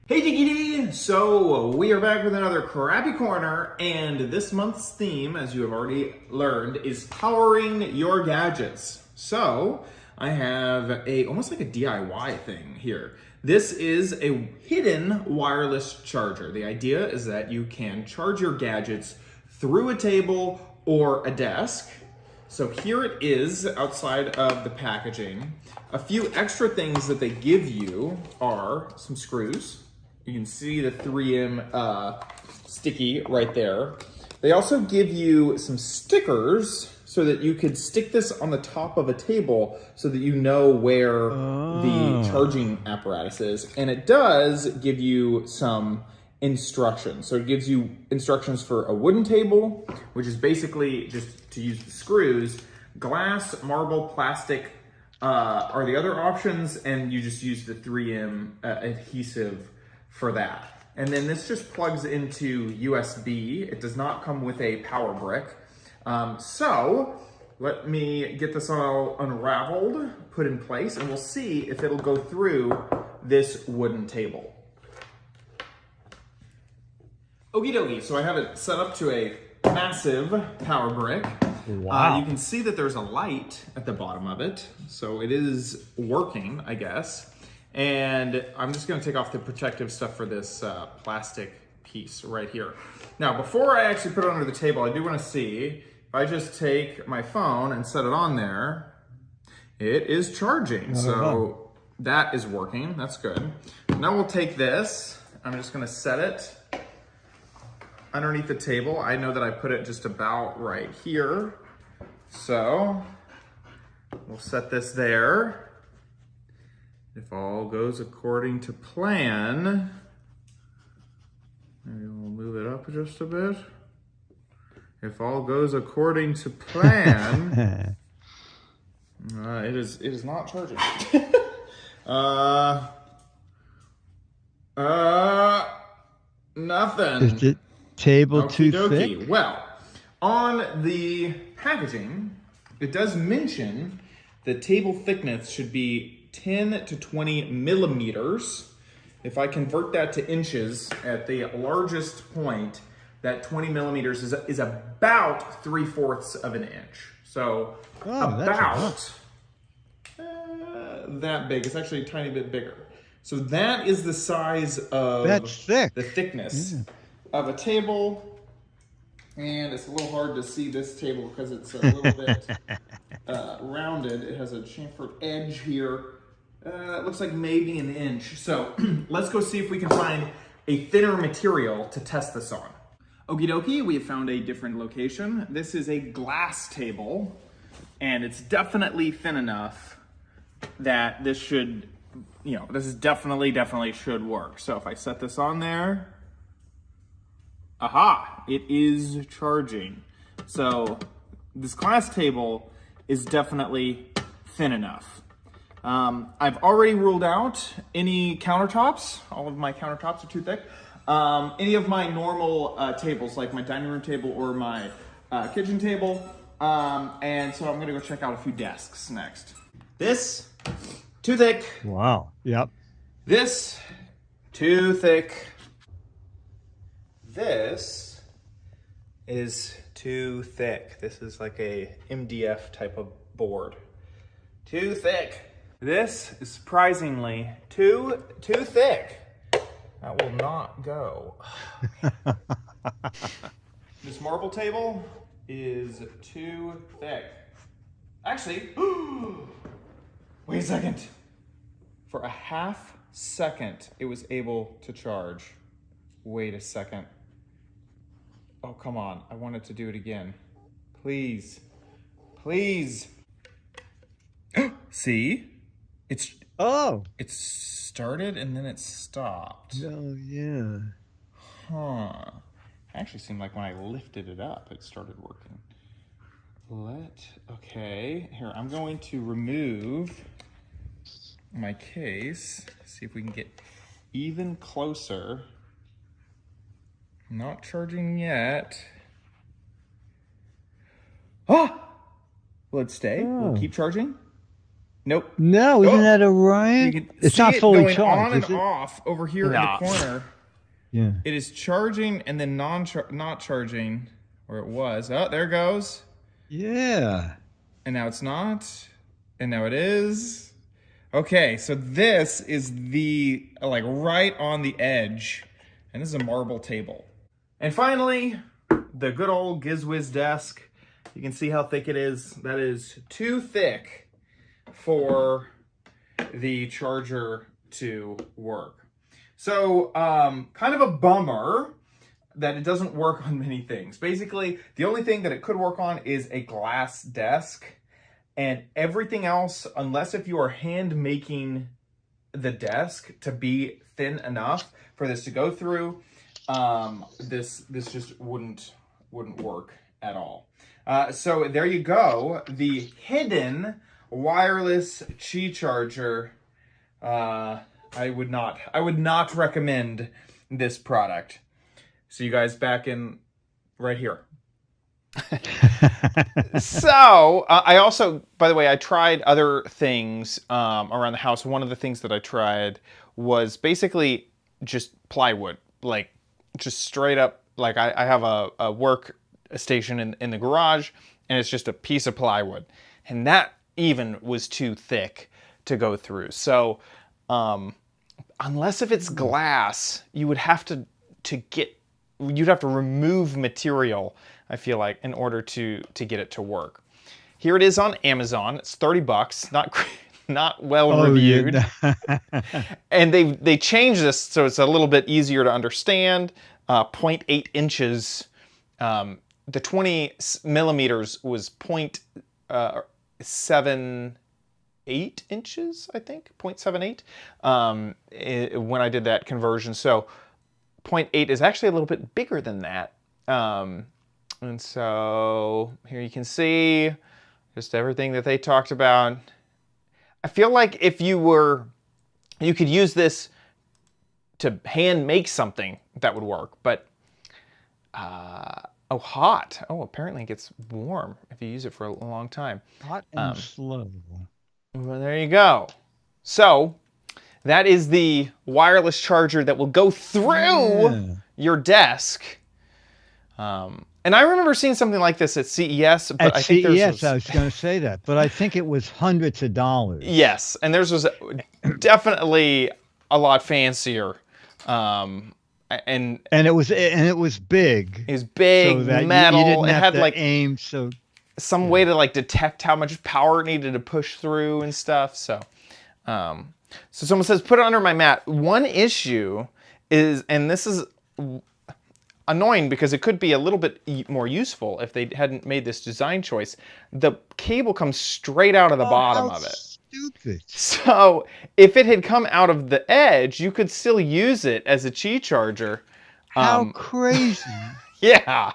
Hey Diggity! So we are back with another Crappy Corner, and this month's theme, as you have already learned, is powering your gadgets. So I have almost like a DIY thing here. This is a hidden wireless charger. The idea is that you can charge your gadgets through a table or a desk. So here it is outside of the packaging. A few extra things that they give you are some screws. You can see the 3M sticky right there. They also give you some stickers so that you could stick this on the top of a table so that you know where the charging apparatus is. And it does give you some instructions. So it gives you instructions for a wooden table, which is basically just to use the screws. Glass, marble, plastic are the other options, and you just use the 3M adhesive for that. And then this just plugs into USB. It does not come with a power brick. So let me get this all unraveled, put in place, and we'll see if it'll go through this wooden table. Okie dokie, so I have it set up to a massive power brick. Wow. You can see that there's a light at the bottom of it, so it is working, I guess. And I'm just gonna take off the protective stuff for this plastic piece right here. Now, before I actually put it under the table, I do wanna see, if I just take my phone and set it on there, it is charging. So that is working, that's good. Now we'll take this, I'm just gonna set it underneath the table. I know that I put it just about right here. So we'll set this there. If all goes according to plan, maybe we'll move it up just a bit. If all goes according to plan, it is not charging. Nothing. Is the table too thick? Well, on the packaging, it does mention the table thickness should be 10 to 20 millimeters. If I convert that to inches at the largest point, that 20 millimeters is about 3/4 of an inch. So about that big. It's actually a tiny bit bigger. So that is the size of the thickness of a table. And it's a little hard to see this table because it's a little bit rounded. It has a chamfered edge here. It looks like maybe an inch. So let's go see if we can find a thinner material to test this on. Okie dokie, we have found a different location. This is a glass table, and it's definitely thin enough that this should, this is definitely should work. So if I set this on there, aha, it is charging. So this glass table is definitely thin enough. I've already ruled out any countertops. All of my countertops are too thick. Any of my normal tables, like my dining room table or my kitchen table. And so I'm gonna go check out a few desks next. This, too thick. Wow. Yep. This, too thick. This is too thick. This is like a MDF type of board. Too thick. This is surprisingly too thick. That will not go. This marble table is too thick. Actually, wait a second. For a half second, it was able to charge. Wait a second. Oh, come on. I wanted to do it again. Please. Please. See? It started and then it stopped. Oh, yeah. Huh. Actually seemed like when I lifted it up, it started working. Okay. Here, I'm going to remove my case. See if we can get even closer. Not charging yet. Ah! Will it stay? Will it keep charging? Nope. No, isn't that a riot? It's not fully going charged, on and is it? off over here in the corner. Yeah. It is charging and then not charging where it was. Oh, there it goes. Yeah. And now it's not. And now it is. Okay, so this is the, right on the edge. And this is a marble table. And finally, the good old Giz Wiz desk. You can see how thick it is. That is too thick for the charger to work. So, kind of a bummer that it doesn't work on many things. Basically, the only thing that it could work on is a glass desk, and everything else, unless if you are hand making the desk to be thin enough for this to go through, this just wouldn't work at all. So there you go, the hidden wireless Qi charger. I would not recommend this product. See you guys back in right here. So I also, by the way, I tried other things around the house. One of the things that I tried was basically just plywood, like just straight up. Like I have a work station in the garage, and it's just a piece of plywood, and that even was too thick to go through. So unless if it's glass, you would have to you'd have to remove material, I feel like, in order to get it to work. Here it is on Amazon. It's $30, not well reviewed. Yeah. And they changed this so it's a little bit easier to understand. 0.8 inches. The 20 millimeters was 0.78 inches, I think, 0.78 when I did that conversion. So 0.8 is actually a little bit bigger than that. And so here you can see just everything that they talked about. I feel like if you could use this to hand make something, that would work. But, hot. Oh, apparently it gets warm if you use it for a long time. Hot and slow. Well, there you go. So that is the wireless charger that will go through your desk. And I remember seeing something like this at CES. But I think CES, I was going to say that, but I think it was hundreds of dollars. Yes, and theirs was definitely a lot fancier. And it was big. It was big, so that metal. You didn't it have had to like aim, so some way to like detect how much power it needed to push through and stuff. So So someone says, put it under my mat. One issue is, and this is annoying because it could be a little bit more useful if they hadn't made this design choice. The cable comes straight out of the bottom of it. Stupid. So if it had come out of the edge, you could still use it as a Qi charger. How crazy. Yeah.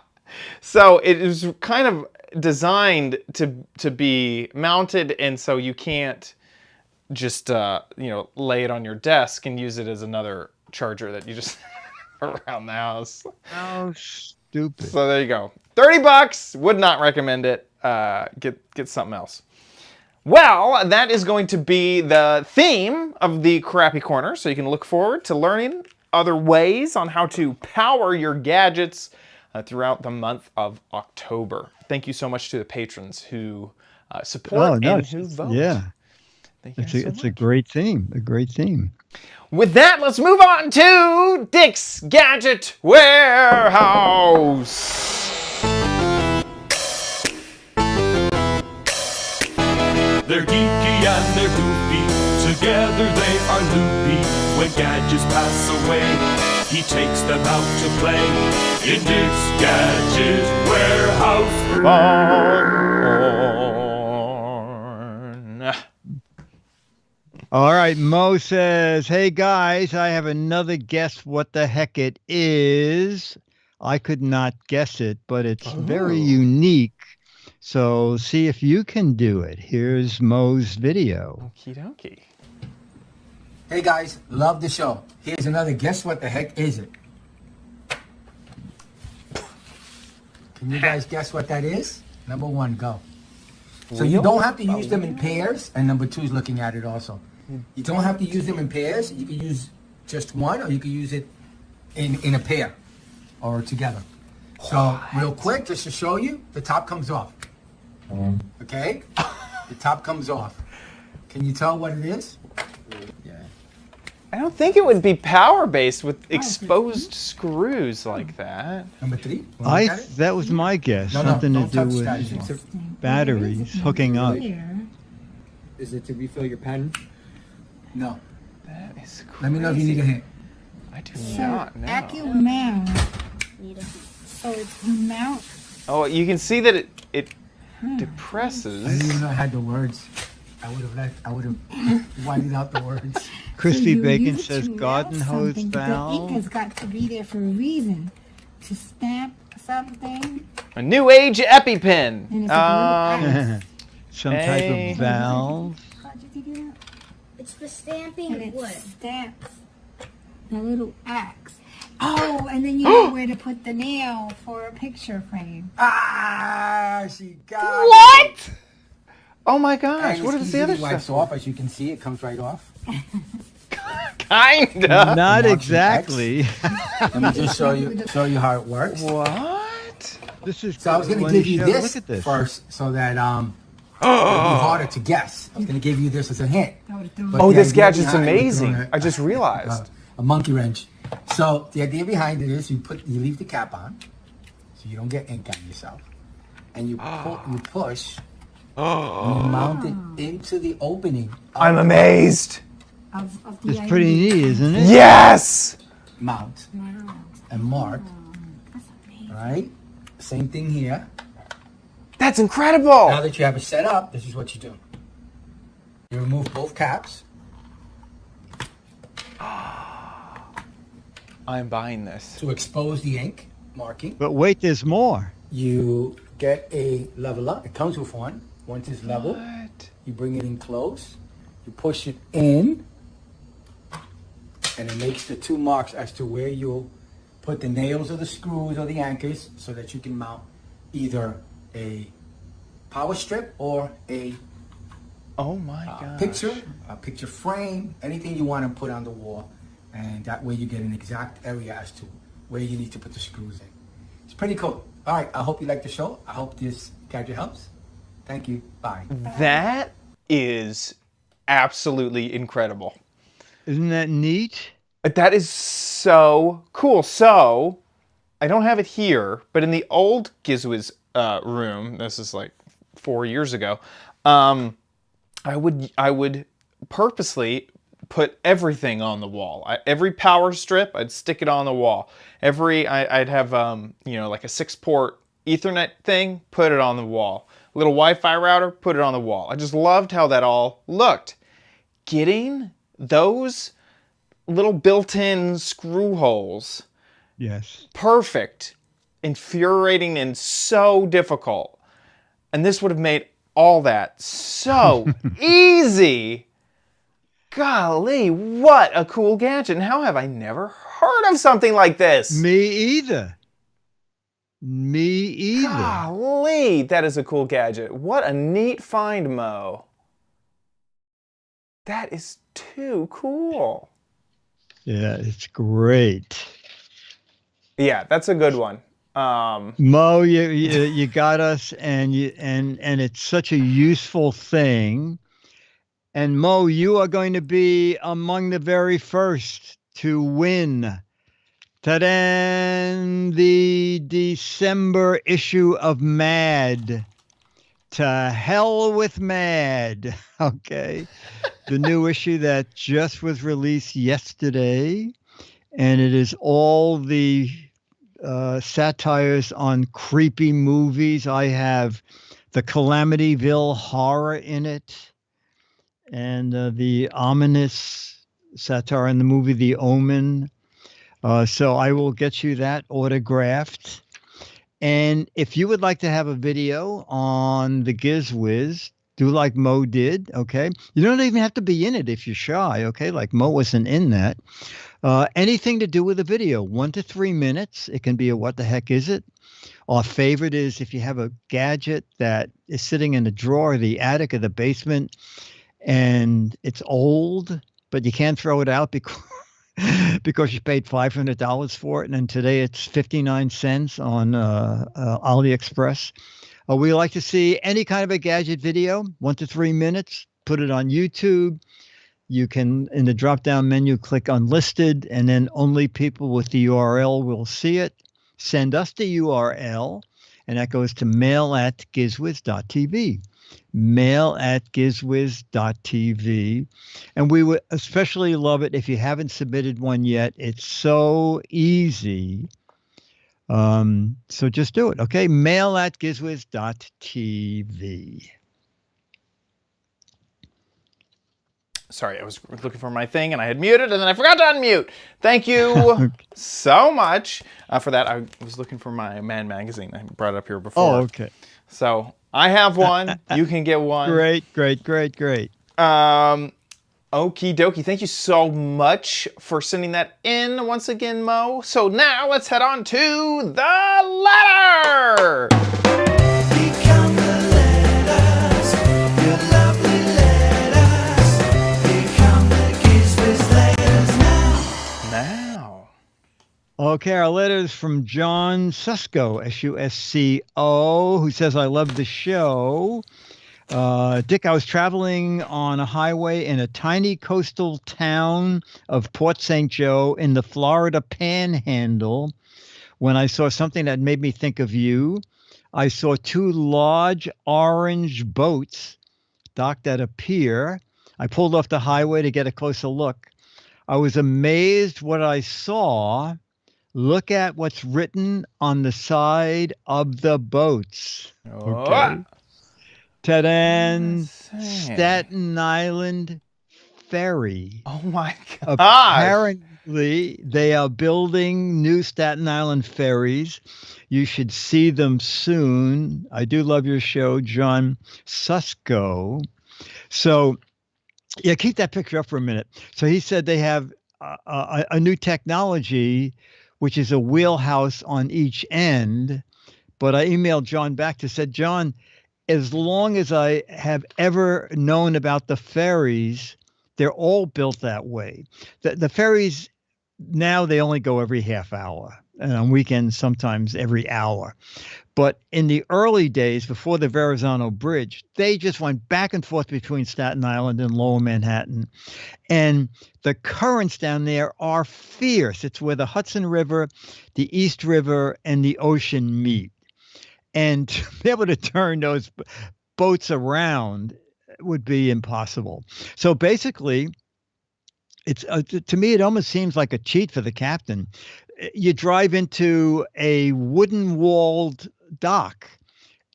So it is kind of designed to be mounted, and so you can't just lay it on your desk and use it as another charger that you just around the house. How stupid. So there you go. $30. Would not recommend it. Get something else. Well, that is going to be the theme of the Crappy Corner, so you can look forward to learning other ways on how to power your gadgets throughout the month of October. Thank you so much to the patrons who support and who vote. Yeah. It's a great theme. A great theme. With that, let's move on to Dick's Gadget Warehouse. They're geeky and they're goofy, together they are loopy. When gadgets pass away, he takes them out to play in Dick's Gadget Warehouse. All right, Mo says, hey guys, I have another guess what the heck it is. I could not guess it, but it's very unique. So see if you can do it. Here's Mo's video. Okie dokie. Hey guys, love the show. Here's another guess what the heck is it? Can you guys guess what that is? Number one, go. So you don't have to use them in pairs, and number two is looking at it also. You don't have to use them in pairs. You can use just one, or you can use it in a pair or together. So real quick, just to show you, the top comes off. Okay? The top comes off. Can you tell what it is? I don't think it would be power-based with exposed screws like that. Number three? That was my guess. Something to do with batteries hooking up. Is it to refill your pen? No. That is crazy. Let me know if you need a hint. I do not know. Vacuum mount. So it's mount. Oh, you can see that it depresses. I didn't even know I had the words. I would have whited out the words. Crispy So Bacon use says to garden mount hose something, but the ink has valve. got to be there for a reason. To stamp something. A new age EpiPen. And it's like a little axe. Some type of valve. How did you do that? It's for stamping And it wood. stamps a little axe. Oh, and then you know where to put the nail for a picture frame. Ah, she got What? Oh my gosh, And what it's is the other easily wipes stuff? off, as you can see, it comes right off. Kinda. Not exactly. Let me just show you how it works. What? This is So I was going to Let give me you show- this, Look at this. first, so that it'll be harder to guess. I was going to give you this as a hint. But Oh, the this idea gadget's behind it- amazing. I just realized. a monkey wrench. So the idea behind it is you leave the cap on, so you don't get ink on yourself, and you push, and you mount it into the opening. I'm amazed. Of the It's pretty neat, isn't it? Yes! Mount and mark. Right? Same thing here. That's incredible. Now that you have it set up, this is what you do. You remove both caps. I'm buying this. To expose the ink marking. But wait, there's more. You get a leveler. It comes with one. Once it's level, What? you bring it in close. You push it in, and it makes the two marks as to where you'll put the nails or the screws or the anchors, so that you can mount either a power strip or a Oh my god. a picture frame, anything you want to put on the wall. And that way you get an exact area as to where you need to put the screws in. It's pretty cool. All right, I hope you like the show. I hope this gadget helps. Thank you. Bye. That is absolutely incredible. Isn't that neat? That is so cool. So, I don't have it here, but in the old Giz Wiz room, this is like 4 years ago, I would purposely put everything on the wall. Every power strip, I'd stick it on the wall. I'd have, like a 6-port Ethernet thing, put it on the wall. Little Wi-Fi router, put it on the wall. I just loved how that all looked. Getting those little built-in screw holes, yes, perfect, infuriating, and so difficult. And this would have made all that so easy. Golly, what a cool gadget. And how have I never heard of something like this? Me either. Golly, that is a cool gadget. What a neat find, Mo. That is too cool. Yeah, it's great. Yeah, that's a good one. Mo, you got us, and it's such a useful thing. And Mo, you are going to be among the very first to win. Ta-da! The December issue of Mad. To hell with Mad. Okay. The new issue that just was released yesterday. And it is all the satires on creepy movies. I have the Calamityville horror in it. And the ominous satire in the movie The Omen. So I will get you that autographed. And if you would like to have a video on the Giz Wiz, do like Mo did, okay? You don't even have to be in it if you're shy, okay? Like Mo wasn't in that. Anything to do with a video, 1 to 3 minutes. It can be a what the heck is it? Our favorite is if you have a gadget that is sitting in a drawer, the attic or the basement, and it's old, but you can't throw it out because you paid $500 for it, and then today it's 59 cents on AliExpress. We like to see any kind of a gadget video, 1 to 3 minutes. Put it on YouTube. You can, in the drop-down menu, click Unlisted, and then only people with the URL will see it. Send us the URL, and that goes to mail@gizwiz.tv. mail@gizwiz.tv. And we would especially love it if you haven't submitted one yet. It's so easy. So just do it, okay? mail@gizwiz.tv. Sorry, I was looking for my thing and I had muted and then I forgot to unmute. Thank you so much for that. I was looking for my Man magazine. I brought it up here before. Oh, okay. So I have one. You can get one. Great. Okie dokie. Thank you so much for sending that in once again, Mo. So now let's head on to the letter. Become the letters, your lovely letters. Become the Giz Wiz letters now. Okay, our letter is from John Susco, Susco, who says, I love the show. Dick, I was traveling on a highway in a tiny coastal town of Port St. Joe in the Florida Panhandle when I saw something that made me think of you. I saw 2 large orange boats docked at a pier. I pulled off the highway to get a closer look. I was amazed what I saw. Look at what's written on the side of the boats. Okay. Ta-da! Staten Island Ferry. Oh my gosh. Apparently, they are building new Staten Island ferries. You should see them soon. I do love your show, John Susco. So, yeah, keep that picture up for a minute. So he said they have a new technology, which is a wheelhouse on each end. But I emailed John back to said, John, as long as I have ever known about the ferries, they're all built that way. The ferries, now they only go every half hour, and on weekends sometimes every hour. But in the early days, before the Verrazano Bridge, they just went back and forth between Staten Island and Lower Manhattan. And the currents down there are fierce. It's where the Hudson River, the East River, and the ocean meet. And to be able to turn those boats around would be impossible. So basically, it's to me, it almost seems like a cheat for the captain. You drive into a wooden walled dock,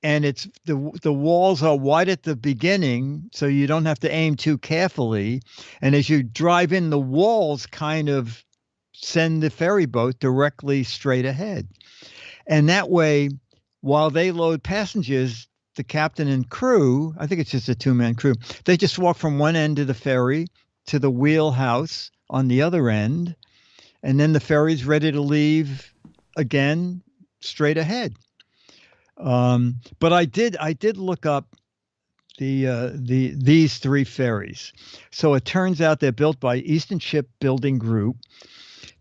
and it's the walls are wide at the beginning, so you don't have to aim too carefully. And as you drive in, the walls kind of send the ferry boat directly straight ahead. And that way, while they load passengers, the captain and crew, I think it's just a two-man crew, they just walk from one end of the ferry to the wheelhouse on the other end, and then the ferry's ready to leave again straight ahead. But I did look up these three ferries. So it turns out they're built by Eastern Shipbuilding Group.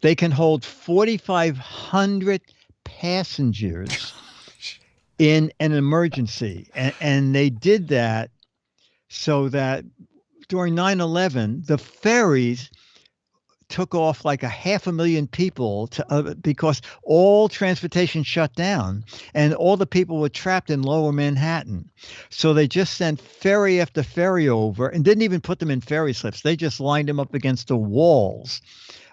They can hold 4,500 passengers in an emergency, and they did that so that during 9/11, the ferries took off like 500,000 people because all transportation shut down and all the people were trapped in lower Manhattan. So they just sent ferry after ferry over and didn't even put them in ferry slips. They just lined them up against the walls,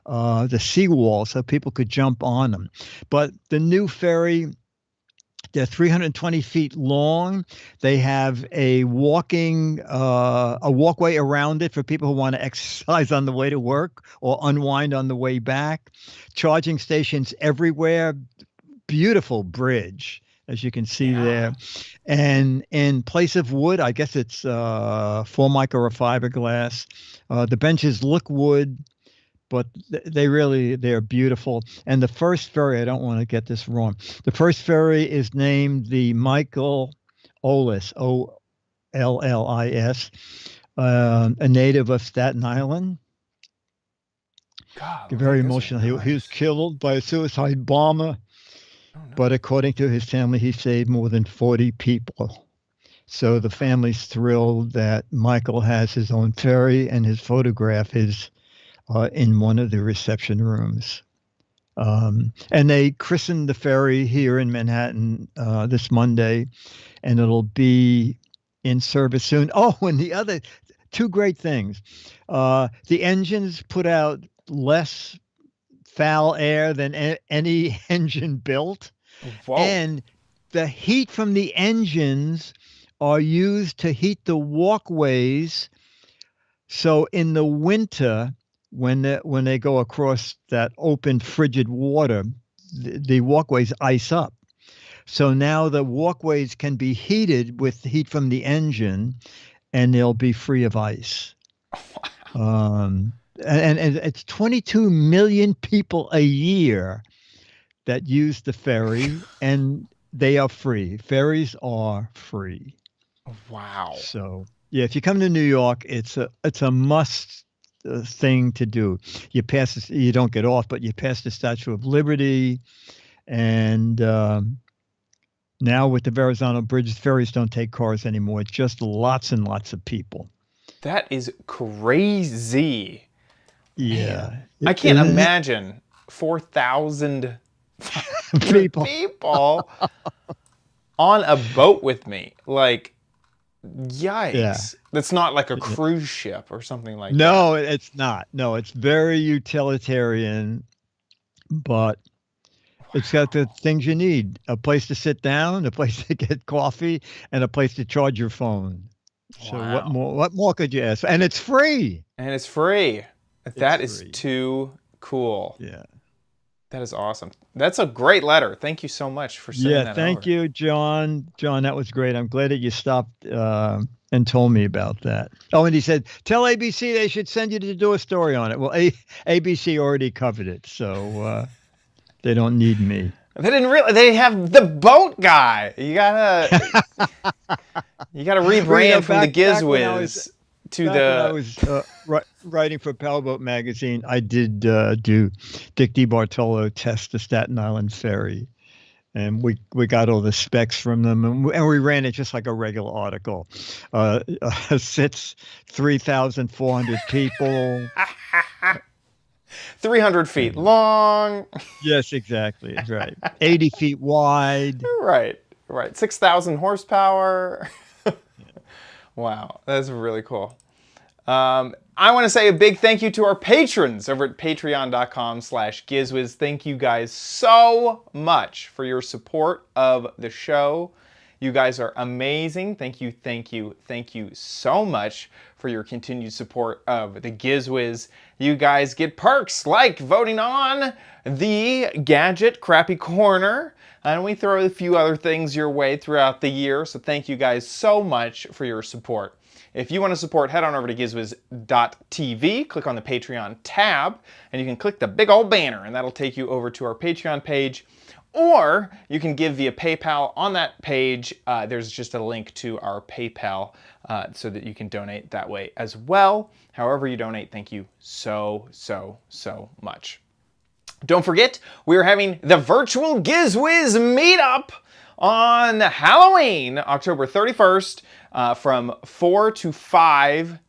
the sea walls, so people could jump on them. But the new ferry, they're 320 feet long. They have a walkway around it for people who want to exercise on the way to work or unwind on the way back. Charging stations everywhere. Beautiful bridge, as you can see there. And in place of wood, I guess it's Formica or fiberglass. The benches look wood, but they're beautiful. And the first ferry, I don't want to get this wrong. The first ferry is named the Michael Ollis, Ollis, a native of Staten Island. God, very emotional. He was killed by a suicide bomber, but according to his family, he saved more than 40 people. So the family's thrilled that Michael has his own ferry, and his photograph is in one of the reception rooms. And they christened the ferry here in Manhattan this Monday, and it'll be in service soon. Oh, and the other two great things. The engines put out less foul air than any engine built. Whoa. And the heat from the engines are used to heat the walkways. So in the winter, when they go across that open frigid water, the walkways ice up. So now the walkways can be heated with heat from the engine, and they'll be free of ice. And it's 22 million people a year that use the ferry, and they are free. Ferries are free. Wow. So yeah, if you come to New York, it's a must thing to do. You don't get off, but you pass the Statue of Liberty, and now with the Verrazano Bridge, ferries don't take cars anymore. It's just lots and lots of people. That is crazy. Yeah. I can't imagine 4,000 people on a boat with me. Like, yikes. Yeah. That's not like a cruise ship or something like that. No, it's not. No, it's very utilitarian, but it's got the things you need: a place to sit down, a place to get coffee, and a place to charge your phone. So what more could you ask? And it's free. That is too cool. Yeah. That is awesome. That's a great letter. Thank you so much for sending that thank you, John. John, that was great. I'm glad that you stopped and told me about that. Oh, and he said, tell ABC they should send you to do a story on it. Well, ABC already covered it, so they don't need me. They didn't really. They have the boat guy. You gotta rebrand from the Giz Wiz to the. When I was writing for Powerboat magazine, I did do Dick DiBartolo test the Staten Island ferry, and we got all the specs from them, and we ran it just like a regular article. Sits 3,400 people. 300 feet long. Yes, exactly. That's right. 80 feet wide. Right. 6,000 horsepower. Wow, that's really cool. I want to say a big thank you to our patrons over at patreon.com/GizWiz. Thank you guys so much for your support of the show. You guys are amazing. Thank you, thank you, thank you so much for your continued support of the Giz Wiz. You guys get perks like voting on the Gadget Crappy Corner, and we throw a few other things your way throughout the year. So thank you guys so much for your support. If you want to support, head on over to gizwiz.tv, click on the Patreon tab, and you can click the big old banner, and that'll take you over to our Patreon page. Or you can give via PayPal. On that page, there's just a link to our PayPal so that you can donate that way as well. However you donate, thank you so, so, so much. Don't forget, we're having the virtual Giz Wiz meetup on Halloween, October 31st, from 4 to 5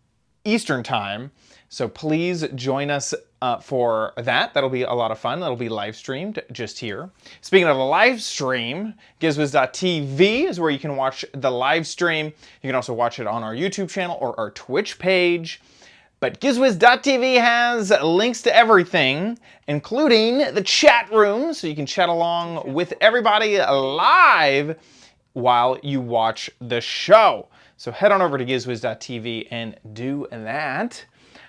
Eastern Time. So please join us for that. That'll be a lot of fun. That'll be live streamed just here. Speaking of a live stream, gizwiz.tv is where you can watch the live stream. You can also watch it on our YouTube channel or our Twitch page. But gizwiz.tv has links to everything, including the chat room, so you can chat along with everybody live while you watch the show. So head on over to gizwiz.tv and do that.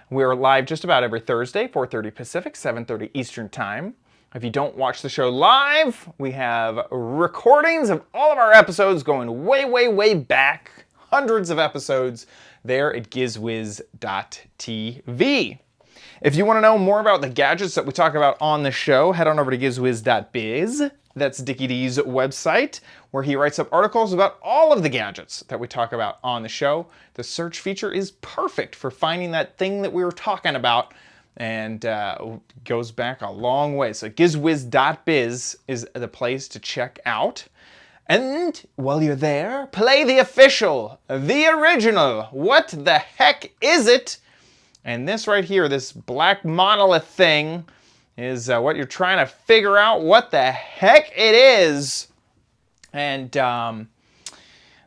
We're live just about every Thursday, 4:30 Pacific, 7:30 Eastern Time. If you don't watch the show live, we have recordings of all of our episodes going way, way, way back. Hundreds of episodes there at gizwiz.tv. If you want to know more about the gadgets that we talk about on the show, head on over to gizwiz.biz. That's Dickie D's website, where he writes up articles about all of the gadgets that we talk about on the show. The search feature is perfect for finding that thing that we were talking about, and goes back a long way. So gizwiz.biz is the place to check out. And while you're there, play the official, the original, What the Heck Is It? And this right here, this black monolith thing, is what you're trying to figure out what the heck it is. And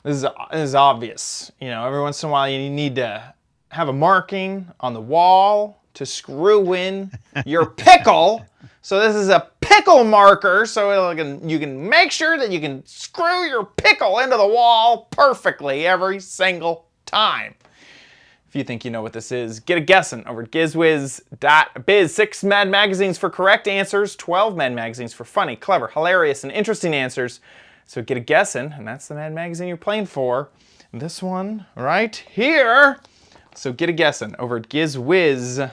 this is obvious. You know, every once in a while you need to have a marking on the wall to screw in your pickle. So this is a pickle marker, so you can make sure that you can screw your pickle into the wall perfectly every single time. If you think you know what this is, get a guessing over at gizwiz.biz. 6 Mad Magazines for correct answers, 12 Mad Magazines for funny, clever, hilarious, and interesting answers. So get a guessing, and that's the Mad Magazine you're playing for. This one right here. So get a guessing over at gizwiz.biz.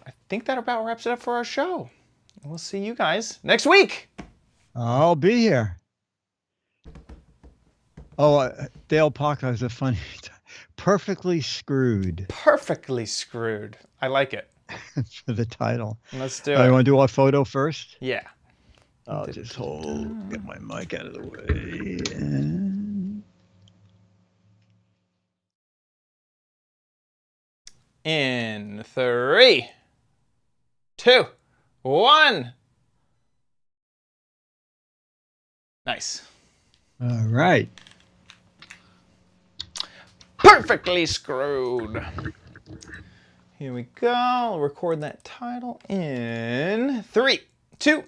I think that about wraps it up for our show. We'll see you guys next week. I'll be here. Oh, Dale Parker is a funny, perfectly screwed. Perfectly screwed. I like it. For the title. Let's do it. You want to do our photo first? Yeah. I'll just get my mic out of the way. And... in 3, 2, 1. Nice. All right. Perfectly screwed. Here we go. I'll record that title in 3, 2.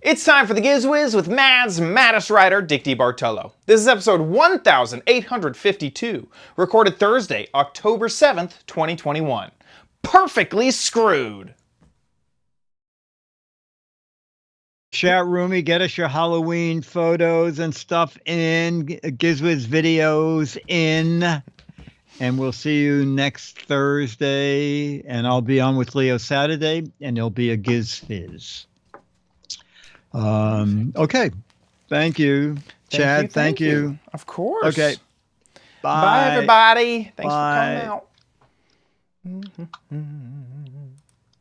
It's time for the Giz Wiz with Mad's maddest writer, Dick D. Bartolo. This is episode 1852, recorded Thursday, October 7th, 2021. Perfectly screwed. Chat roomy, get us your Halloween photos and stuff in, Giz Wiz videos in, and we'll see you next Thursday. And I'll be on with Leo Saturday, and there'll be a Giz Fizz. Okay. Thank you, Chad. Thank you. Of course. Okay. Bye. Bye, everybody. Thanks Bye. for coming out.